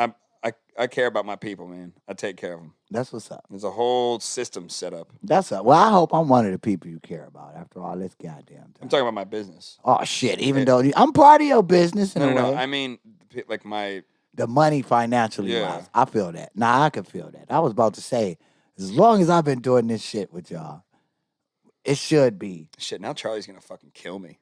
I care about my people, man. I take care of them. That's what's up. There's a whole system set up. That's up. Well, I hope I'm one of the people you care about after all this goddamn time. I'm talking about my business. Oh shit! Even though I'm part of your business in No, a no, way. no. I mean, like my. The money financially Yeah. wise, I feel that. Nah, I can feel that. I was about to say, as long as I've been doing this shit with y'all, it should be. Shit, now Charlie's gonna fucking kill me.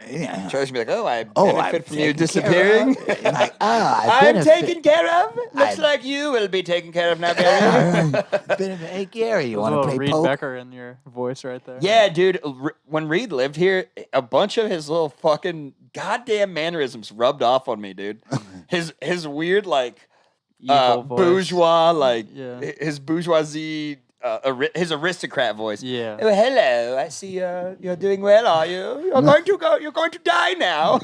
Yeah. Charlie's gonna be like, I I'm benefit from you taken care disappearing. of. Like, I I'm benefit. taken care of. Looks I- like you will be taken care of now, Gary. Benefit. Hey, Gary, you There's a want to little play Reed poker? Becker in your voice right there. Yeah, dude. When Reed lived here, a bunch of his little fucking goddamn mannerisms rubbed off on me, dude. His weird like Evil voice. bourgeois, like Yeah. his bourgeoisie, his aristocrat voice. Yeah. Oh, hello. I see you're doing well, are you? You're going to die now.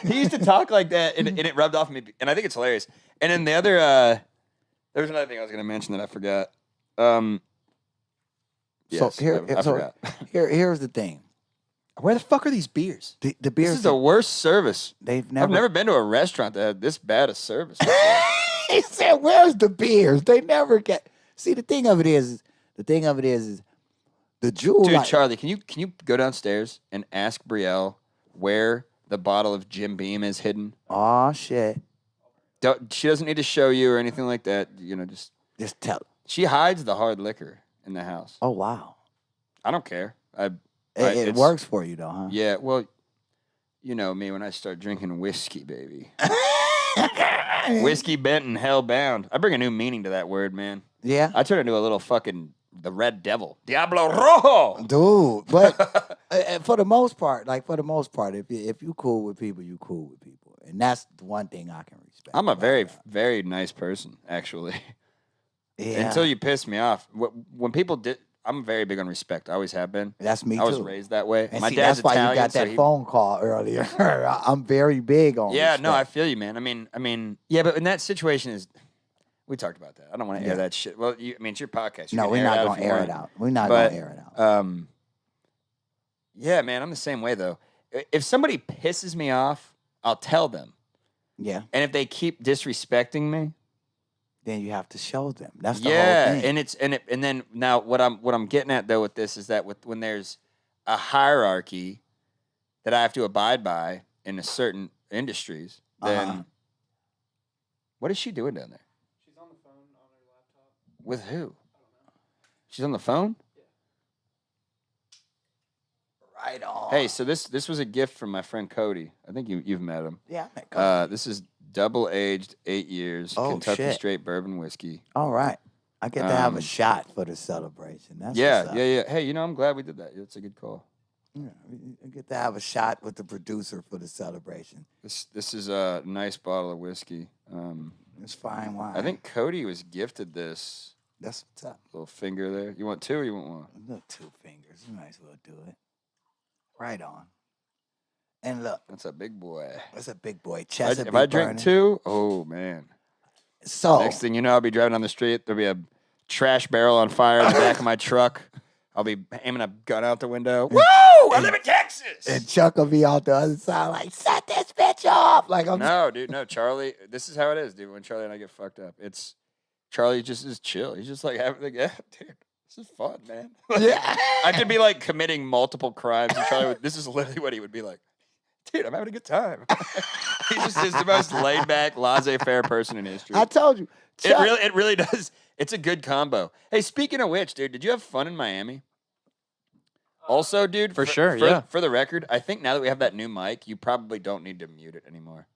He used to talk like that, and it rubbed off on me, and I think it's hilarious. And then the other, there was another thing I was going to mention that I forgot. Yes, I forgot. Here's the thing. Where the fuck are these beers? The beers This is the worst service. they've never. I've never been to a restaurant that had this bad a service. He said, "Where's the beers?" They never get. See, the thing of it is the jewel. Dude, like, Charlie, can you go downstairs and ask Brielle where the bottle of Jim Beam is hidden? oh shit! She doesn't need to show you or anything like that. You know, Just tell. she hides the hard liquor in the house. Oh wow, I don't care. it it's- works for you though, huh? Yeah, well, you know me when I start drinking whiskey, baby. Whiskey bent and hellbound. I bring a new meaning to that word, man. Yeah, I turn into a little fucking the Red Devil, Diablo Rojo. dude. But for the most part, if you cool with people, you cool with people, and that's the one thing I can respect. I'm a about very, that. very nice person, actually. Yeah. Until you piss me off. When people did, I'm very big on respect. I always have been. That's me I was too. raised that way. And My see, dad's that's why Italian, you got so that he- phone call earlier. I'm very big on. Yeah, no, I respect. feel you, man. I mean, yeah, but in that situation is, we talked about that. I don't want to air that shit. Well, it's your podcast. You No, can we're air not it out gonna if you air want. it out. We're not But, gonna air it out. Yeah, man, I'm the same way though. If somebody pisses me off, I'll tell them. Yeah. And if they keep disrespecting me, Then you have to show them. That's the yeah, whole thing. and then now what I'm getting at though with this is that when there's a hierarchy that I have to abide by in a certain industries, then Uh-huh. what is she doing down there? She's on the phone on her laptop. With who? She's on the phone? Right on. Hey, so this was a gift from my friend Cody. I think you've met him. Yeah. I met Cody. This is double aged, 8 years, Oh, Kentucky shit. straight bourbon whiskey. All right. I get to have a um, shot for the celebration. That's Yeah, what's up. yeah. Hey, I'm glad we did that. It's a good call. Yeah, we get to have a shot with the producer for the celebration. This is a nice bottle of whiskey. It's fine wine. I think Cody was gifted this that's what's up. little finger there. You want 2 or you want 1? Look, 2 fingers. You might as well do it. Right on. And look, That's a big boy. that's a big boy. If Chest I drink 2, oh man. So Next thing you know, I'll be driving down the street. There'll be a trash barrel on fire in the back of my truck. I'll be aiming a gun out the window. Woo! I live in Texas. and Chuck will be out the other side like, set this bitch off. Like I'm No, dude, no. Charlie, this is how it is, dude. When Charlie and I get fucked up, Charlie just is chill. He's just like having like, yeah, dude, this is fun, man. Yeah. I could be like committing multiple crimes, and Charlie this is literally what he would be like. Dude, I'm having a good time. He's just is the most laid back, laissez-faire person in history. I told you. Chuck, It really does. It's a good combo. Hey, speaking of which, dude, did you have fun in Miami? Also, dude, For sure, yeah. For the record, I think now that we have that new mic, you probably don't need to mute it anymore.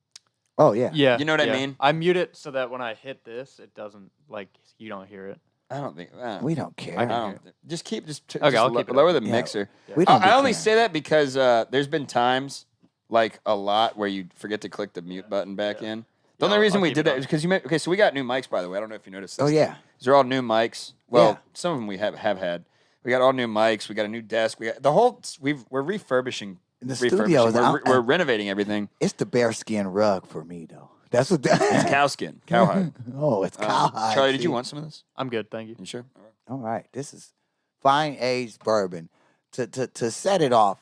Oh yeah. Yeah. You know what I yeah. mean? I mute it so that when I hit this, it doesn't, like, you don't hear it. I don't think. We don't care. I don't. Just keep Okay, I'll keep it lower up. the Yeah. mixer. We don't be I only caring. say that because there's been times, like a lot, where you forget to click the mute button back in. The only I'll reason we keep did it that on. is because okay, so we got new mics, by the way. I don't know if you noticed this. Oh yeah. These are all new mics. Well, Yeah. some of them we have had. We got all new mics. We got a new desk. We got the whole. We're refurbishing. The studios. We're renovating everything. It's the bearskin rug for me though. That's what. It's cow skin, cowhide. Oh, it's cowhide. Charlie, did see? you want some of this? I'm good, thank you. You sure? All right, this is fine aged bourbon. To set it off,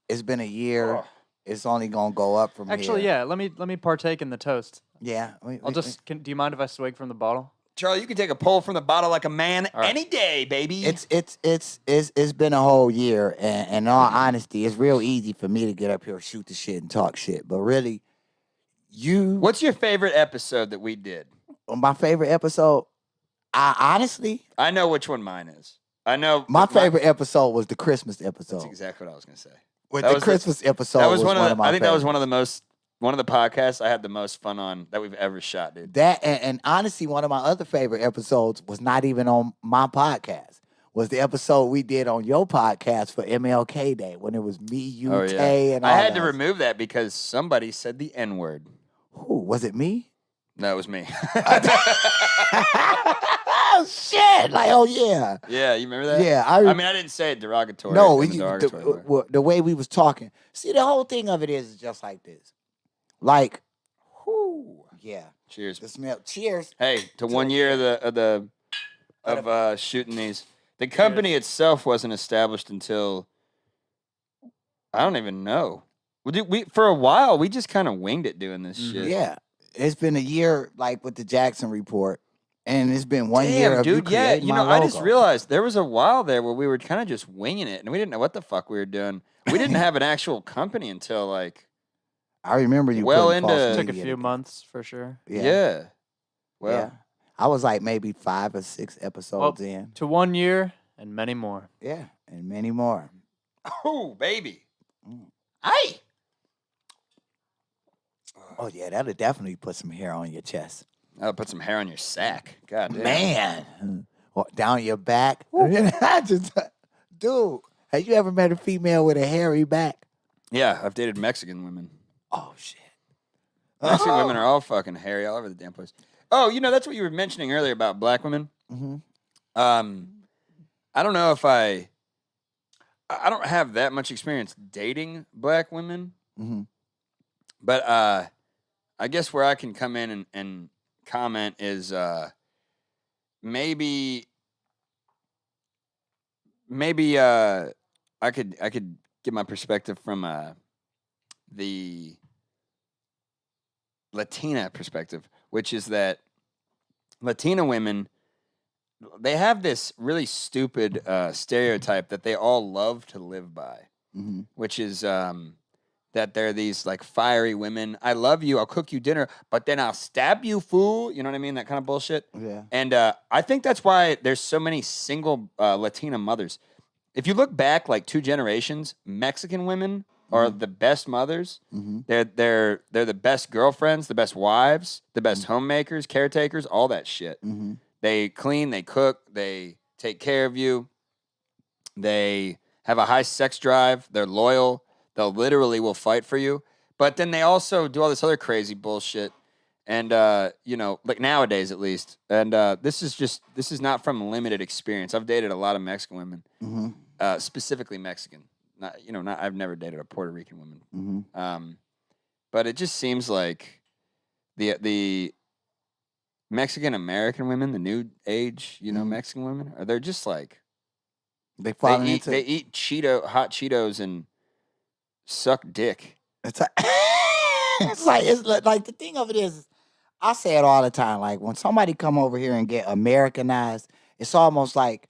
it's been a year. Oh. It's only gonna go up from Actually, here. yeah. Let me partake in the toast. Yeah. Do you mind if I swig from the bottle? Charlie, you can take a pull from the bottle like a man right. any day, baby. It's been a whole year, and in all honesty, it's real easy for me to get up here, shoot the shit, and talk shit. But really, What's your favorite episode that we did? my favorite episode, I know which one mine is. I know my favorite episode was the Christmas episode. That's exactly what I was going to say. With that the was Christmas episode, That was one of the. my I think that was favorites. one of the podcasts I had the most fun on that we've ever shot, dude. That and honestly, one of my other favorite episodes was not even on my podcast. Was the episode we did on your podcast for MLK Day when it was me, you, Tay, and all I had to that. remove that because somebody said the N word. Who was it? Me? No, it was me. Oh shit! Like, oh yeah, Yeah, you remember that? yeah. I mean, I didn't say it derogatory. no, in the derogatory way. the way we was talking. See, the whole thing of it is just like this. Like, Whew. yeah, Cheers. the smell. Cheers. Hey, to 1 year of shooting these. The company itself wasn't established until I don't even know. We for a while we just kind of winged it doing this shit. Yeah, it's been a year, like with the Jackson report, and it's been 1 Damn, year of you dude. Yeah, creating you my know, I just logo. realized there was a while there where we were kind of just winging it, and we didn't know what the fuck we were doing. We didn't have an actual company until like I remember you. well putting false into- Took a media few together. months for sure. yeah. Well, yeah. I was like maybe 5 or 6 episodes in. To 1 year and many more. Yeah, and many more. oh baby. Mm. Hey. Oh yeah, that'll definitely put some hair on your chest. I'll put some hair on your sack. God damn. Man, or down your back. I just, dude, have you ever met a female with a hairy back? Yeah, I've dated Mexican women. Oh shit. Mexican women are all fucking hairy all over the damn place. Oh, you know, that's what you were mentioning earlier about black women. Mm-hmm. I don't know if I don't have that much experience dating black women, Mm-hmm. but I guess where I can come in and comment is maybe I could get my perspective from the Latina perspective, which is that Latina women, they have this really stupid stereotype that they all love to live by, Mm-hmm. which is that they're these like fiery women. I love you. I'll cook you dinner, but then I'll stab you, fool. You know what I mean? That kind of bullshit. Yeah. And I think that's why there's so many single Latina mothers. If you look back like 2 generations, Mexican women are the best mothers. Mm-hmm. They're the best girlfriends, the best wives, the best homemakers, caretakers, all that shit. Mm-hmm. They clean, they cook, they take care of you. They have a high sex drive. They're loyal. They'll literally will fight for you. But then they also do all this other crazy bullshit. And, you know, like nowadays at least. And this is not from limited experience. I've dated a lot of Mexican women, Mm-hmm. specifically Mexican. I've never dated a Puerto Rican woman. Mm-hmm. But it just seems like the Mexican American women, the new age, Mexican women, they're just like They fall they into eat hot Cheetos and suck dick. it's like the thing of it is, I say it all the time. Like when somebody come over here and get Americanized, it's almost like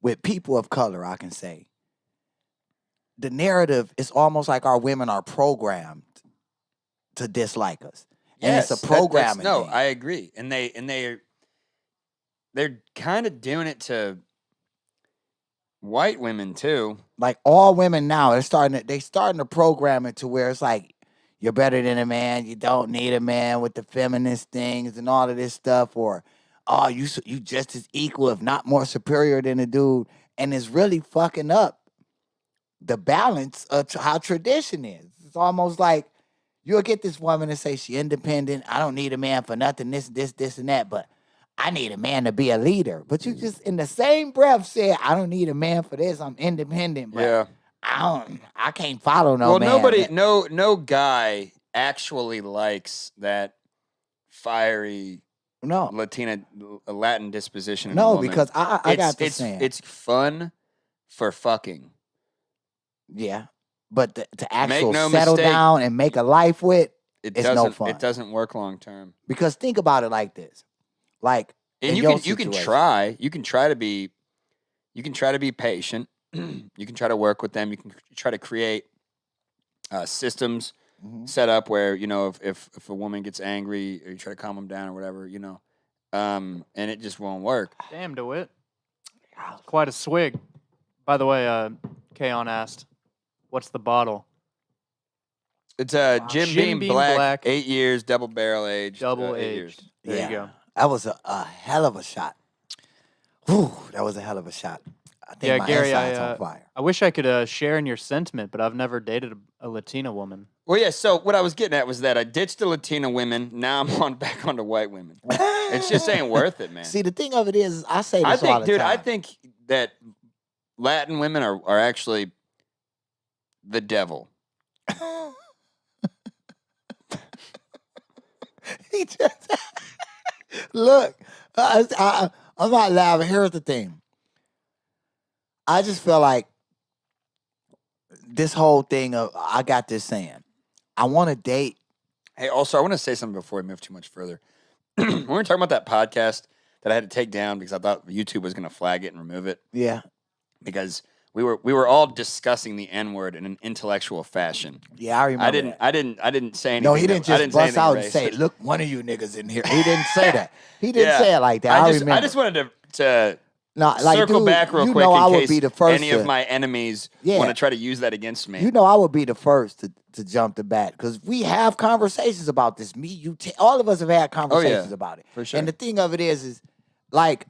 with people of color, I can say the narrative is almost like our women are programmed to dislike us. And it's a programming No, thing. I agree. And they're kind of doing it to white women too. Like all women now, they're starting to program it to where it's like you're better than a man, you don't need a man with the feminist things and all of this stuff, or oh, you just as equal, if not more superior than a dude, and it's really fucking up the balance of how tradition is. It's almost like you'll get this woman and say she independent, I don't need a man for nothing, this, and that, but I need a man to be a leader. But you just in the same breath said, I don't need a man for this. I'm independent. But Yeah. I can't follow no Well, man. nobody, no guy actually likes that fiery No. Latin disposition. In a No, woman. because I got the it's saying. it's fun for fucking. Yeah. But to actually no settle mistake. down and make a life with, It it's doesn't. no fun. It doesn't work long term. Because think about it like this. Like, And in you your can situation, try. You can try to be patient. You can try to work with them. You can try to create systems set up where, you know, if a woman gets angry, or you try to calm them down or whatever, you know, and it just won't work. Damn, DeWitt. Quite a swig. By the way, Kaon asked, what's the bottle? It's Jim Beam Black, 8 years, double barrel aged. Double 8 aged. years. There you go. That was a hell of a shot. Whew, that was a hell of a shot. I think Yeah, my Gary, inside's on fire. I wish I could share in your sentiment, but I've never dated a Latina woman. Well, yeah. So what I was getting at was that I ditched the Latina women. Now I'm back onto white women. It's just ain't worth it, man. See, the thing of it is I say this all the time. I think that Latin women are actually the devil. He just look. I'm not laughing. Here's the thing. I just feel like this whole thing of I got this saying. I want to date. Hey, also, I want to say something before we move too much further. When we were talking about that podcast that I had to take down because I thought YouTube was going to flag it and remove it, Yeah. because we were all discussing the N-word in an intellectual fashion. Yeah, I remember. I didn't say anything. No, he didn't I just say bust out and anything say, racist. "Look, one of you niggas in here." He didn't say that. He didn't Yeah. say it like that. I remember. I just wanted to No, like, circle dude, back real you quick know I in would case be the first any to- of my enemies Yeah. want to try to use that against me. You know, I would be the first to jump the bat because we have conversations about this. Me, you, all of us have had conversations about it. for sure. And the thing of it is like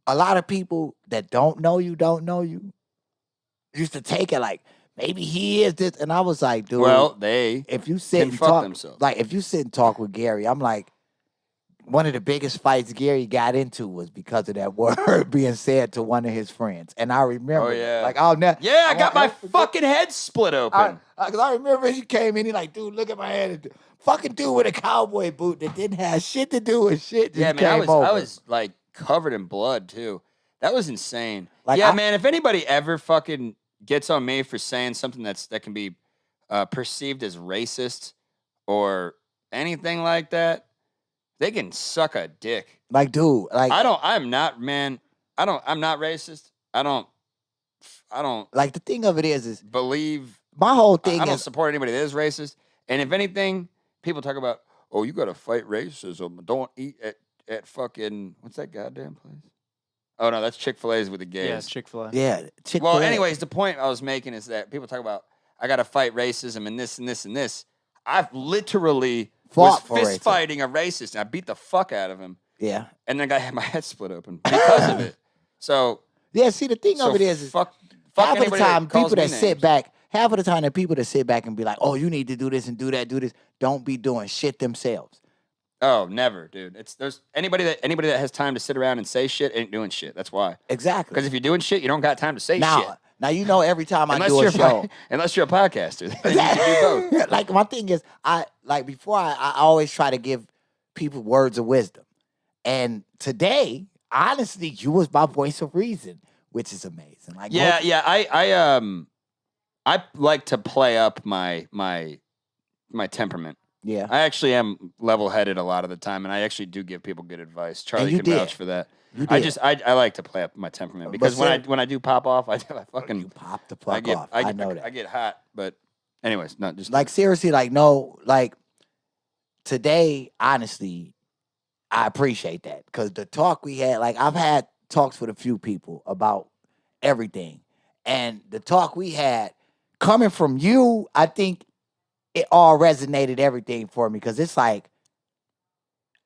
a lot of people that don't know you used to take it like maybe he is this, and I was like, dude. Well, they if you sit can and fuck talk, themselves. like if you sit and talk with Gary, I'm like, one of the biggest fights Gary got into was because of that word being said to one of his friends, and I remember, Oh, yeah. like I'll never. Yeah, I got my fucking head split open. Because I remember he came in, he like, dude, look at my head. And fucking dude with a cowboy boot that didn't have shit to do with shit. Just Yeah, man, came over. I was like covered in blood too. That was insane. Like, yeah, I- man, if anybody ever fucking gets on me for saying something that can be perceived as racist or anything like that, they can suck a dick. like, dude, like, I'm not racist. I don't like the thing of it is believe, my whole thing I don't is, support anybody that is racist. And if anything, people talk about, oh, you got to fight racism. Don't eat at fucking, what's that goddamn place? Oh, no, that's Chick-fil-A's with the gays. Yeah, it's Chick-fil-A. yeah, Chick-fil-A. Well, anyways, the point I was making is that people talk about, I got to fight racism and this and this and this. I've literally Fought for was racism. fist fighting a racist and I beat the fuck out of him. Yeah. And then I had my head split open because of it. So, Yeah, see, the thing of it is fuck half of the anybody time, calls people me that sit names. back, half of the time, the people that sit back and be like, oh, you need to do this and do this, don't be doing shit themselves. Oh, never, dude. There's anybody that has time to sit around and say shit ain't doing shit. That's why. Exactly. Because if you're doing shit, you don't got time to say shit. Now, you know, every time I Unless do a you're show. unless you're a podcaster, then you can do both. Like, my thing is, I always try to give people words of wisdom. And today, honestly, you was my voice of reason, which is amazing. Like, Yeah, most- yeah. I like to play up my temperament. yeah. I actually am level headed a lot of the time, and I actually do give people good advice. Charlie you can did. vouch for that. You I did. just I like to play up my temperament But because Sarah- when I do pop off, I You fucking pop the I fuck get off. I I get know that. I get hot. But anyways, not just Like, seriously, like, no, like, today, honestly, I appreciate that because the talk we had, like, I've had talks with a few people about everything, and the talk we had coming from you, I think it all resonated everything for me because it's like,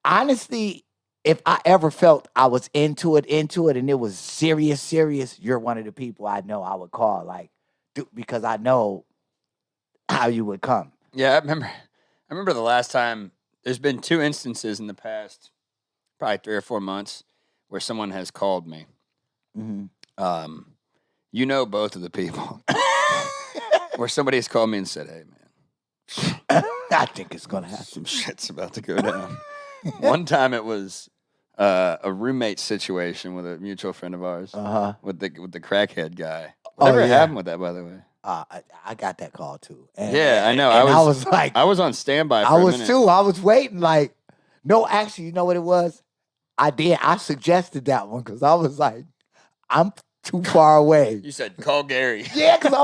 honestly, if I ever felt I was into it, and it was serious, you're one of the people I know I would call, like, because I know how you would come. Yeah, I remember the last time. There's been 2 instances in the past probably 3 or 4 months, where someone has called me. You know both of the people. Where somebody has called me and said, "Hey, man, I think it's gonna happen. some shit's about to go down." One time it was a roommate situation with a mutual friend of ours, with the crackhead guy. Whatever happened with that, by the way? I got that call too. And, Yeah, I know. And I was like, I was on standby. For I a was minute. too. I was waiting. Like, no, actually, you know what it was? I did. I suggested that one because I was like, I'm too far away. You said call Gary. Yeah, because I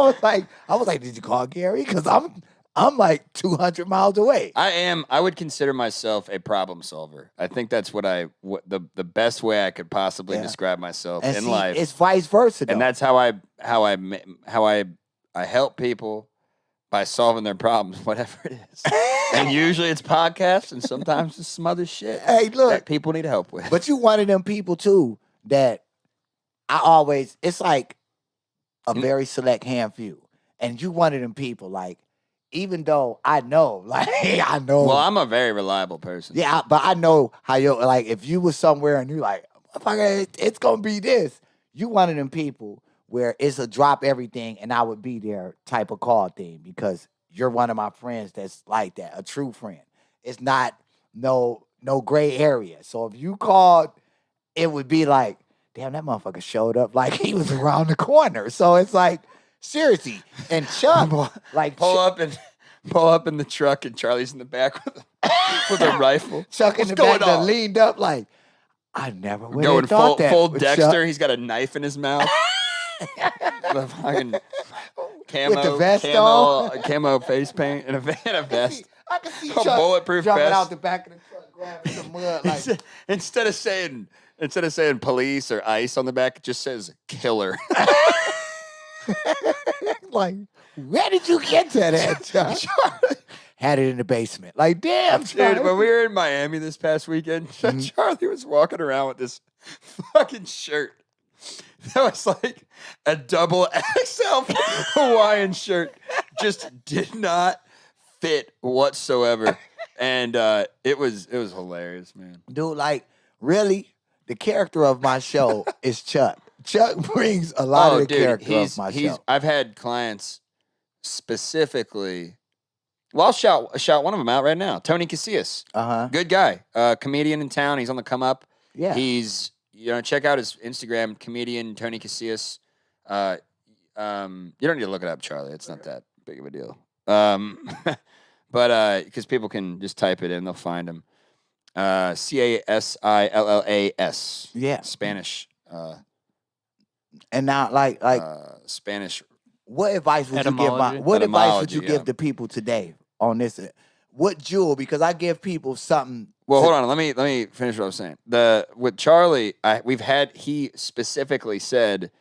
was like, did you call Gary? Because I'm like 200 miles away. I would consider myself a problem solver. I think that's what the best way I could possibly describe myself And in see, life. it's vice versa, though. And that's how I help people by solving their problems, whatever it is. And usually it's podcasts, and sometimes it's some other shit. Hey, look. that people need help with. But you one of them people too that it's like a very select handful. And you one of them people, like, even though I know, like, I know. Well, I'm a very reliable person. Yeah, but I know how you like. If you was somewhere and you like, motherfucker, it's gonna be this. You one of them people where it's a drop everything and I would be there type of call thing because you're one of my friends that's like that, a true friend. It's not no gray area. So if you called, it would be like, damn, that motherfucker showed up like he was around the corner. So it's like, seriously. And Chuck, like, Pull up in the truck, and Charlie's in the back with a rifle. Chuck in What's the back going that on? leaned up like, I never would Going have thought that. full with Dexter. Chuck. He's got a knife in his mouth. The fucking camo, With the vest camo face paint and a vest. I can see A Chuck bulletproof jumping vest. out the back of the truck, grabbing some mud. Like, Instead of saying police or ICE on the back, it just says killer. like, where did you get to that, Chuck? Had it in the basement. Like, damn, Chuck. Dude, when we were in Miami this past weekend, Mm-hmm. Charlie was walking around with this fucking shirt. That was like a double XL Hawaiian shirt. Just did not fit whatsoever. And it was hilarious, man. Dude, like, really, the character of my show is Chuck. Chuck brings a lot of the character of my show. I've had clients specifically. Well, I'll shout one of them out right now. Tony Casillas. Uh-huh. Good guy. Comedian in town. He's on the come up. Yeah. He's, check out his Instagram, comedian Tony Casillas. You don't need to look it up, Charlie. It's not that big of a deal. But because people can just type it in, they'll find him. Casillas. Yeah. Spanish. And now, like, Spanish. what advice would you give? Etymology? What advice would you Etymology, yeah. give to people today on this? What jewel? Because I give people something. Well, hold on. Let me finish what I was saying. With Charlie, he specifically said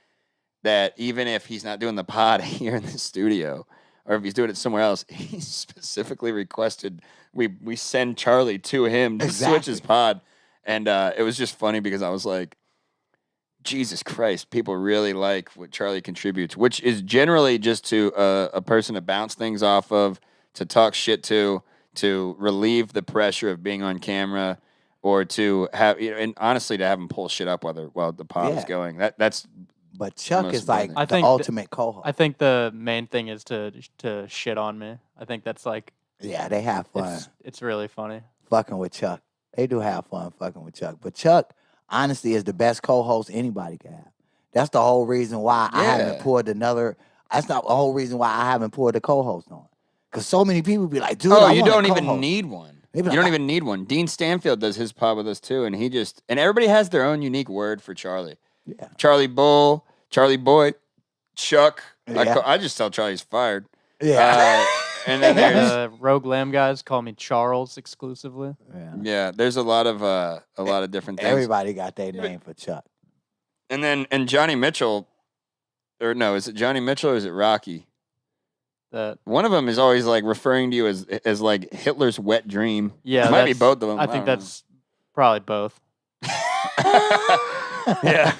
that even if he's not doing the pod here in the studio, or if he's doing it somewhere else, he specifically requested we send Charlie to him to switch his pod, and it was just funny because I was like, Jesus Christ, people really like what Charlie contributes, which is generally just to a person to bounce things off of, to talk shit to relieve the pressure of being on camera, or to have, and honestly, to have him pull shit up while the pod is going. That's. But Chuck most is like important. the ultimate co-host. I think the main thing is to shit on me. I think that's like Yeah, they have fun it's really funny. fucking with Chuck. They do have fun fucking with Chuck. But Chuck, honestly, is the best co-host anybody can have. That's the whole reason why I haven't pulled another. That's not the whole reason why I haven't pulled a co-host on. Because so many people be like, dude, I You want a don't even co-host. need one. They be You like, don't even need one. Dean Stanfield does his pod with us too, and and everybody has their own unique word for Charlie. Yeah. Charlie Bull, Charlie Boy, Chuck. Yeah. I just tell Charlie's fired. Yeah. And then there's The Rogue Lamb guys call me Charles exclusively. Yeah. there's a lot of different things. Everybody got their name for Chuck. And Johnny Mitchell, or no, is it Johnny Mitchell or is it Rocky? That One of them is always like referring to you as like Hitler's wet dream. yeah, it might be that's- both of them. I think don't know. that's probably both. Yeah.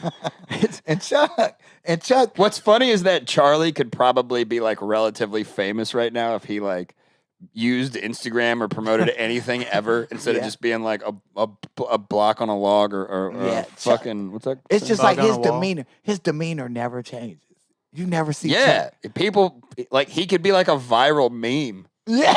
and Chuck, What's funny is that Charlie could probably be like relatively famous right now if he like used Instagram or promoted anything ever instead of Yeah. just being like a block on a log or Yeah, fucking what's that? It's just Bug like on his a wall. demeanor. His demeanor never changes. You never see. Yeah, Chuck. people like he could be like a viral meme. Yeah,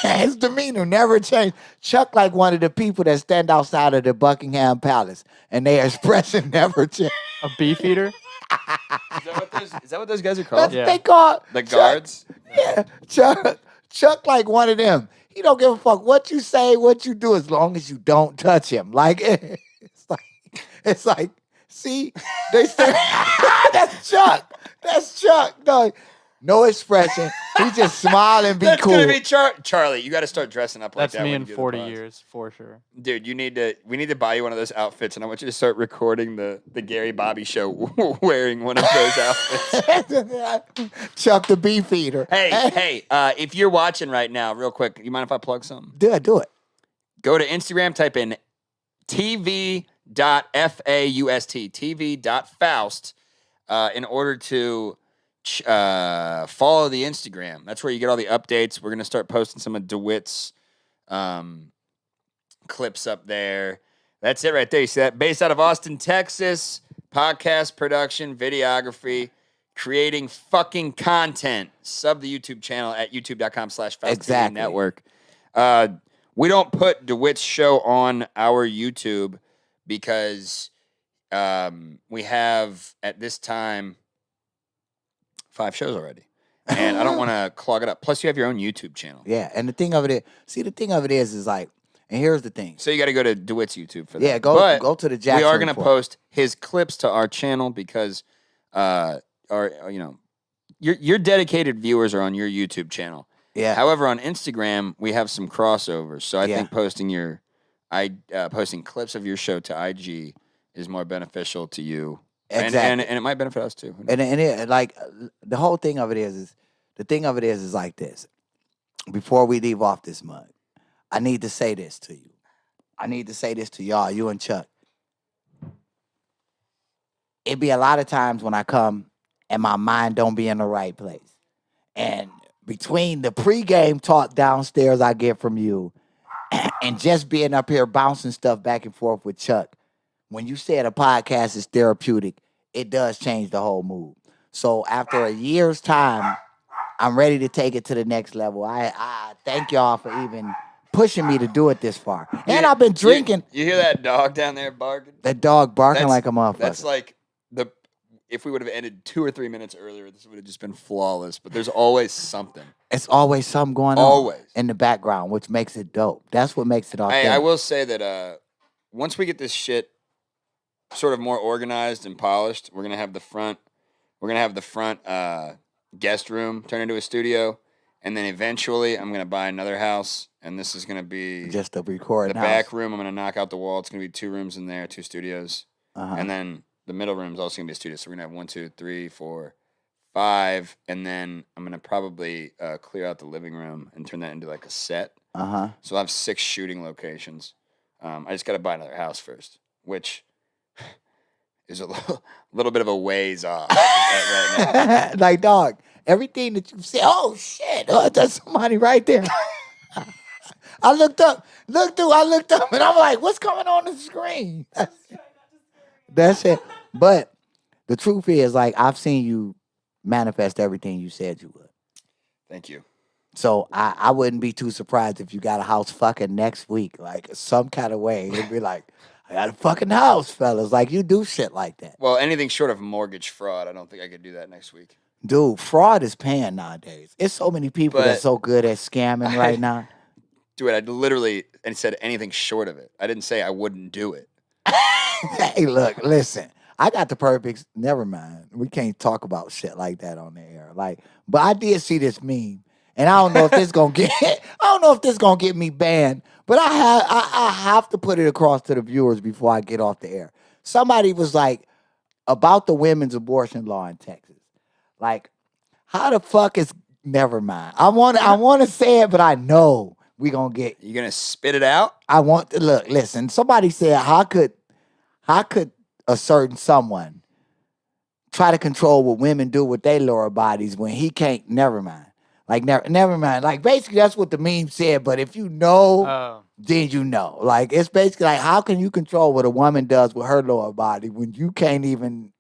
his demeanor never changed. Chuck like one of the people that stand outside of the Buckingham Palace, and their expression never changed. A beef eater? Is that what those guys are That's called? Yeah. what they call The Chuck. guards. Yeah, Chuck like one of them. He don't give a fuck what you say, what you do, as long as you don't touch him. Like it's like, see, they say that's Chuck. That's Chuck. No expression. He just smile and be That's cool. gonna be Charlie. You got to start dressing up like That's that. me when in you do the 40 pods. years, for sure. Dude, we need to buy you one of those outfits, and I want you to start recording the Gary Bobby show wearing one of those outfits. Chuck the beef eater. Hey, if you're watching right now, real quick, you mind if I plug something? Do it. Go to Instagram, type in tv.faust, tv.faust, in order to follow the Instagram. That's where you get all the updates. We're going to start posting some of DeWitt's clips up there. That's it right there. You see that? Based out of Austin, Texas, podcast production, videography, creating fucking content. Sub the YouTube channel at youtube.com/FaustTV Exactly. Network. We don't put DeWitt's show on our YouTube because we have, at this time, 5 shows already. And I don't want to clog it up. Plus, you have your own YouTube channel. Yeah, and the thing of it is like, and here's the thing. So you got to go to DeWitt's YouTube for that. Yeah, go to the Jackson We are going to Report. post his clips to our channel because your dedicated viewers are on your YouTube channel. Yeah. However, on Instagram, we have some crossovers. So I Yeah. think posting clips of your show to IG is more beneficial to you. Exactly. And it might benefit us too. And like the whole thing of it is like this. Before we leave off this mug, I need to say this to you. I need to say this to y'all, you and Chuck. It be a lot of times when I come and my mind don't be in the right place. And between the pregame talk downstairs I get from you and just being up here bouncing stuff back and forth with Chuck, when you said a podcast is therapeutic, it does change the whole mood. So after a year's time, I'm ready to take it to the next level. I thank y'all for even pushing me to do it this far. And I've been drinking. You hear that dog down there barking? That dog barking like a motherfucker. That's like if we would have ended 2 or 3 minutes earlier, this would have just been flawless. But there's always something. It's always something going on. Always. In the background, which makes it dope. That's what makes it authentic. Hey, I will say that once we get this shit sort of more organized and polished, we're gonna have the front guest room turn into a studio, and then eventually I'm gonna buy another house, and this is gonna be Just to record the now. back room. I'm gonna knock out the wall. It's gonna be 2 rooms in there, 2 studios, Uh-huh. and then the middle room is also gonna be a studio. So we're gonna have 1, 2, 3, 4, 5, and then I'm gonna probably clear out the living room and turn that into like a set. Uh-huh. So I'll have 6 shooting locations. I just got to buy another house first, which is a little bit of a ways off right now. Like, dog, everything that you said, oh, shit, there's somebody right there. I looked up, and I'm like, what's coming on the screen? That's it. But the truth is, like, I've seen you manifest everything you said you would. Thank you. So I wouldn't be too surprised if you got a house fucking next week, like some kind of way. It'd be like, I got a fucking house, fellas. Like, you do shit like that. Well, anything short of mortgage fraud, I don't think I could do that next week. Dude, fraud is paying nowadays. It's so many people that's But- so good at scamming right now. Do it. I literally said anything short of it. I didn't say I wouldn't do it. Hey, look, listen. I got the perfect. Never mind. We can't talk about shit like that on the air. Like, but I did see this meme, and I don't know if this gonna get. I don't know if this gonna get me banned. But I have to put it across to the viewers before I get off the air. Somebody was like about the women's abortion law in Texas. Like, how the fuck is? Never mind. I want to say it, but I know we gonna get. You gonna spit it out? I want to look. Listen, somebody said, how could a certain someone try to control what women do with their lower bodies when he can't? Never mind. Like never mind. Like basically that's what the meme said. But if you know, then you know. Like it's basically like how can you control what a woman does with her lower body when you can't even?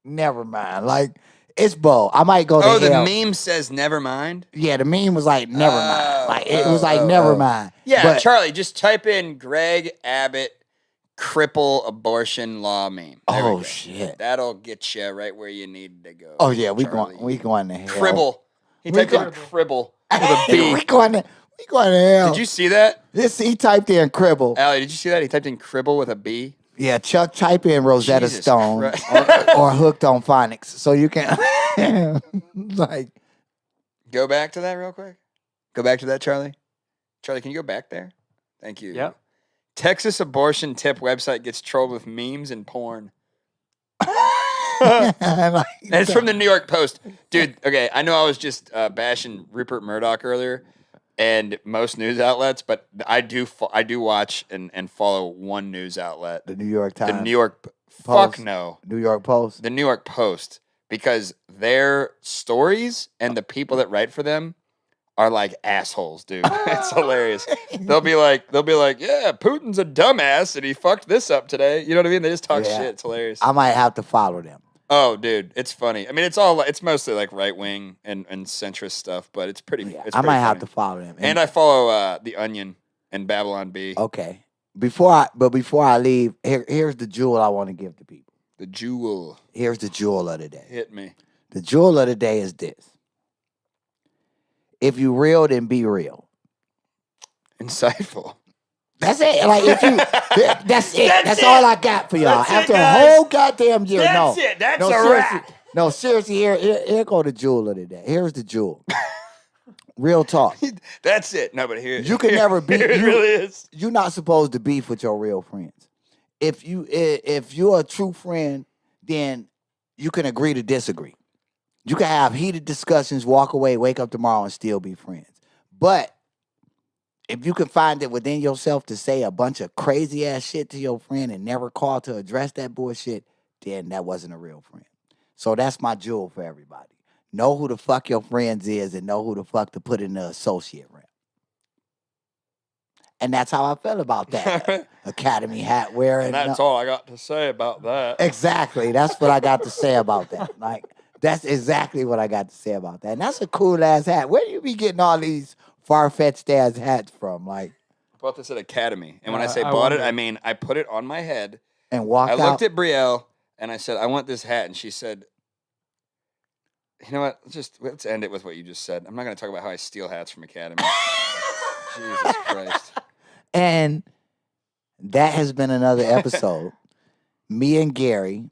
Never mind. Like it's bold. I might go to Oh, the hell. meme says never mind. Yeah, the meme was like never mind. Like it was like never mind. Yeah, But- Charlie, just type in Greg Abbott cripple abortion law meme. There we Oh go. shit. That'll get you right where you need to go. Oh yeah, Charlie. we going to hell. Cribble. He typed in cribble with a we B. going to hell. Did you see that? He typed in cribble. Allie, did you see that? He typed in cribble with a B. Yeah, Chuck, type in Rosetta Jesus Stone Christ. or Hooked on Phonics, so you can like. Go back to that real quick. Go back to that, Charlie. Charlie, can you go back there? Thank you. Yep. Texas abortion tip website gets trolled with memes and porn. like, And it's from the New York Post. Dude, okay, I know I was just bashing Rupert Murdoch earlier and most news outlets, but I do watch and follow one news outlet. the New York Times, The New York Post. Fuck no. New York Post. The New York Post, because their stories and the people that write for them are like assholes, dude. It's hilarious. They'll be like, yeah, Putin's a dumbass and he fucked this up today. You know what I mean? They just talk Yeah. shit. It's hilarious. I might have to follow them. Oh, dude, it's funny. I mean, it's mostly like right wing and centrist stuff, but it's pretty. Yeah, It's I pretty might have funny. to follow them. And I follow The Onion and Babylon Bee. Okay. Before I leave, here's the jewel I want to give to people. The jewel Here's the jewel of the day. hit me. The jewel of the day is this. If you real, then be real. Insightful. That's it. Like if you, that's it. That's it. all I got for y'all. That's it, After a guys. whole goddamn year, That's no, it. That's no, a seriously, wrap. no, seriously. Here go the jewel of the day. Here's the jewel. Real talk. That's it. No, but here You can never be. Here it really is. You're not supposed to beef with your real friends. If you're a true friend, then you can agree to disagree. You can have heated discussions, walk away, wake up tomorrow, and still be friends. But if you can find it within yourself to say a bunch of crazy ass shit to your friend and never call to address that bullshit, then that wasn't a real friend. So that's my jewel for everybody. Know who the fuck your friends is and know who the fuck to put in the associate realm. And that's how I felt about that. Academy hat wearing. And that's all I got to say about that. Exactly. That's what I got to say about that. Like, that's exactly what I got to say about that. And that's a cool ass hat. Where do you be getting all these far-fetched ass hats from? Like, I bought this at Academy. And when I say I bought it, wonder. I mean I put it on my head. and walk I out. looked at Brielle and I said, I want this hat. And she said, you know what? Let's end it with what you just said. I'm not going to talk about how I steal hats from Academy. Jesus Christ. And that has been another episode. Me and Gary,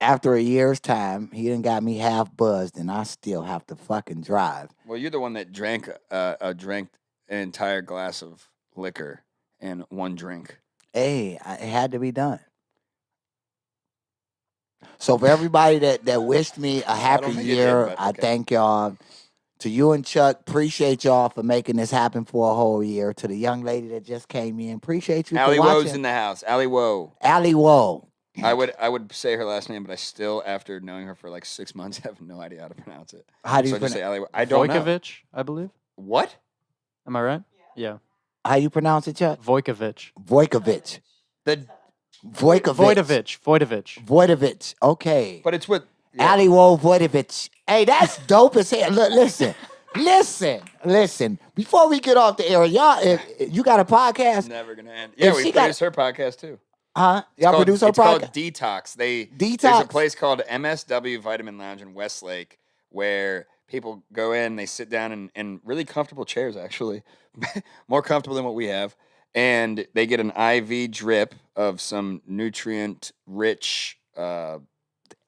after a year's time, he done got me half buzzed, and I still have to fucking drive. Well, you're the one that drank an entire glass of liquor in one drink. Hey, it had to be done. So for everybody that wished me a happy think it did, year, but I okay. thank y'all. To you and Chuck, appreciate y'all for making this happen for a whole year. To the young lady that just came in, appreciate you Allie for Woe's watching. in the house. Allie Woe. Allie Woe. I would say her last name, but I still, after knowing her for like 6 months, have no idea how to pronounce it. How do you So I just pronounce? say Allie Woe. I don't know. Vojkovic, I believe. What? Am I right? Yeah. How you pronounce it, Chuck? Vojkovic. Vojkovic. The Vojkovic. Vojkovic. Okay. but it's with Ali Woe Vojkovic. Hey, that's dope as hell. Look, listen. Before we get off the air, y'all, if you got a podcast, never gonna end. Yeah, If we she got- produce her podcast too. huh? It's Y'all called- produce her it's called podcast. Detox. There's a Detox? place called MSW Vitamin Lounge in Westlake where people go in, they sit down in really comfortable chairs, actually, more comfortable than what we have, and they get an IV drip of some nutrient-rich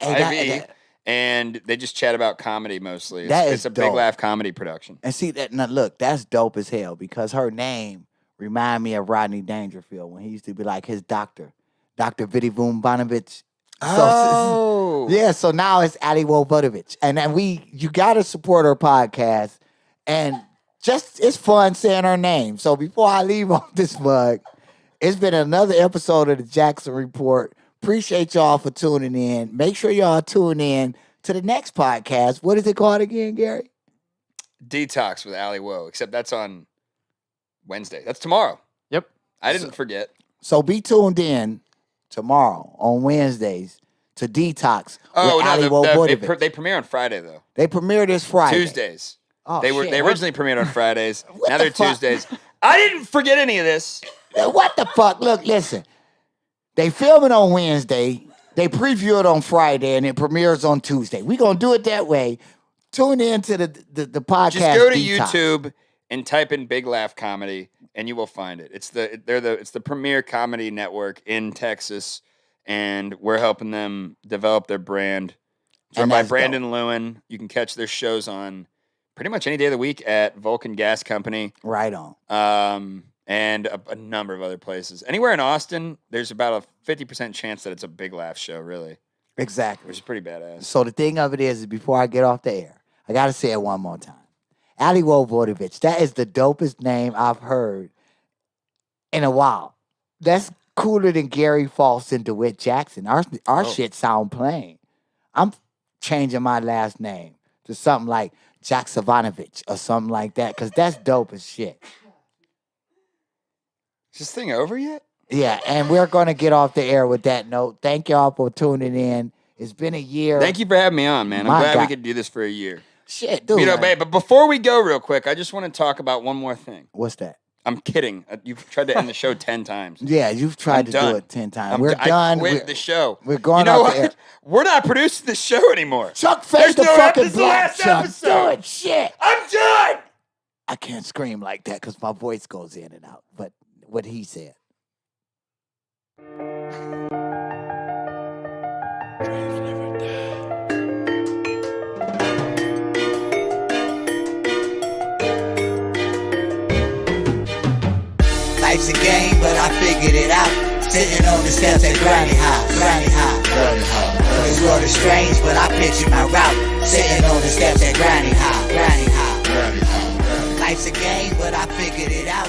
Hey, IV, that- and they just chat about comedy mostly. That It's is a big dope. laugh comedy production. and see that. Now look, that's dope as hell because her name remind me of Rodney Dangerfield when he used to be like his doctor, Dr. Vidivoom Bonovich. Oh, Yeah, so now it's Ali Wobotovich. And then you gotta support her podcast. And just it's fun saying her name. So before I leave on this mug, it's been another episode of the Jackson Report. Appreciate y'all for tuning in. Make sure y'all tune in to the next podcast. What is it called again, Gary? Detox with Ali Woe, except that's on Wednesday. That's tomorrow. Yep. I didn't forget. So be tuned in tomorrow on Wednesdays to Detox Oh, with no, Ali Wojtowicz. they premiere on Friday, though. They premiere this Friday. Tuesdays. Oh, They shit. originally premiered on Fridays. What Now the they're fuck? Tuesdays. I didn't forget any of this. What the fuck? Look, listen. They film it on Wednesday. They preview it on Friday, and it premieres on Tuesday. We gonna do it that way. Tune in to the podcast. Just go to Detox. YouTube and type in Big Laugh Comedy, and you will find it. It's the premier comedy network in Texas, and we're helping them develop their brand. It's run And by that's Brandon Lewin. You can catch their shows on pretty much any day of the week at Vulcan Gas Company. Right on. And a number of other places. Anywhere in Austin, there's about a 50% chance that it's a Big Laugh show, really, Exactly. which is pretty badass. So the thing of it is, before I get off the air, I gotta say it one more time. Ali Wojtowicz. That is the dopest name I've heard in a while. That's cooler than Gary Foss and DeWitt Jackson. Our shit sound plain. I'm changing my last name to something like Jack Savanovich or something like that, because that's dope as shit. Is this thing over yet? Yeah, and we're going to get off the air with that note. Thank y'all for tuning in. It's been a year. Thank you for having me on, man. I'm My glad we God. could do this for a year. Shit, dude. Babe, but before we go real quick, I just want to talk about one more thing. What's that? I'm kidding. You've tried to end the show 10 times. Yeah, you've tried I'm to done. do it 10 times. I'm We're I done. quit the show. we're going You know off the air. what? We're not producing the show anymore. Chuck There's face the no fucking this is the black last Chuck. episode. Do it. Shit. I'm done. I can't scream like that because my voice goes in and out. But what he said. Life's a game, but I figured it out. Sitting on the steps at Granny House. Granny House. Granny House. This world is strange, but I pictured my route. Sitting on the steps at Granny House. Granny House. Granny House. Life's a game, but I figured it out.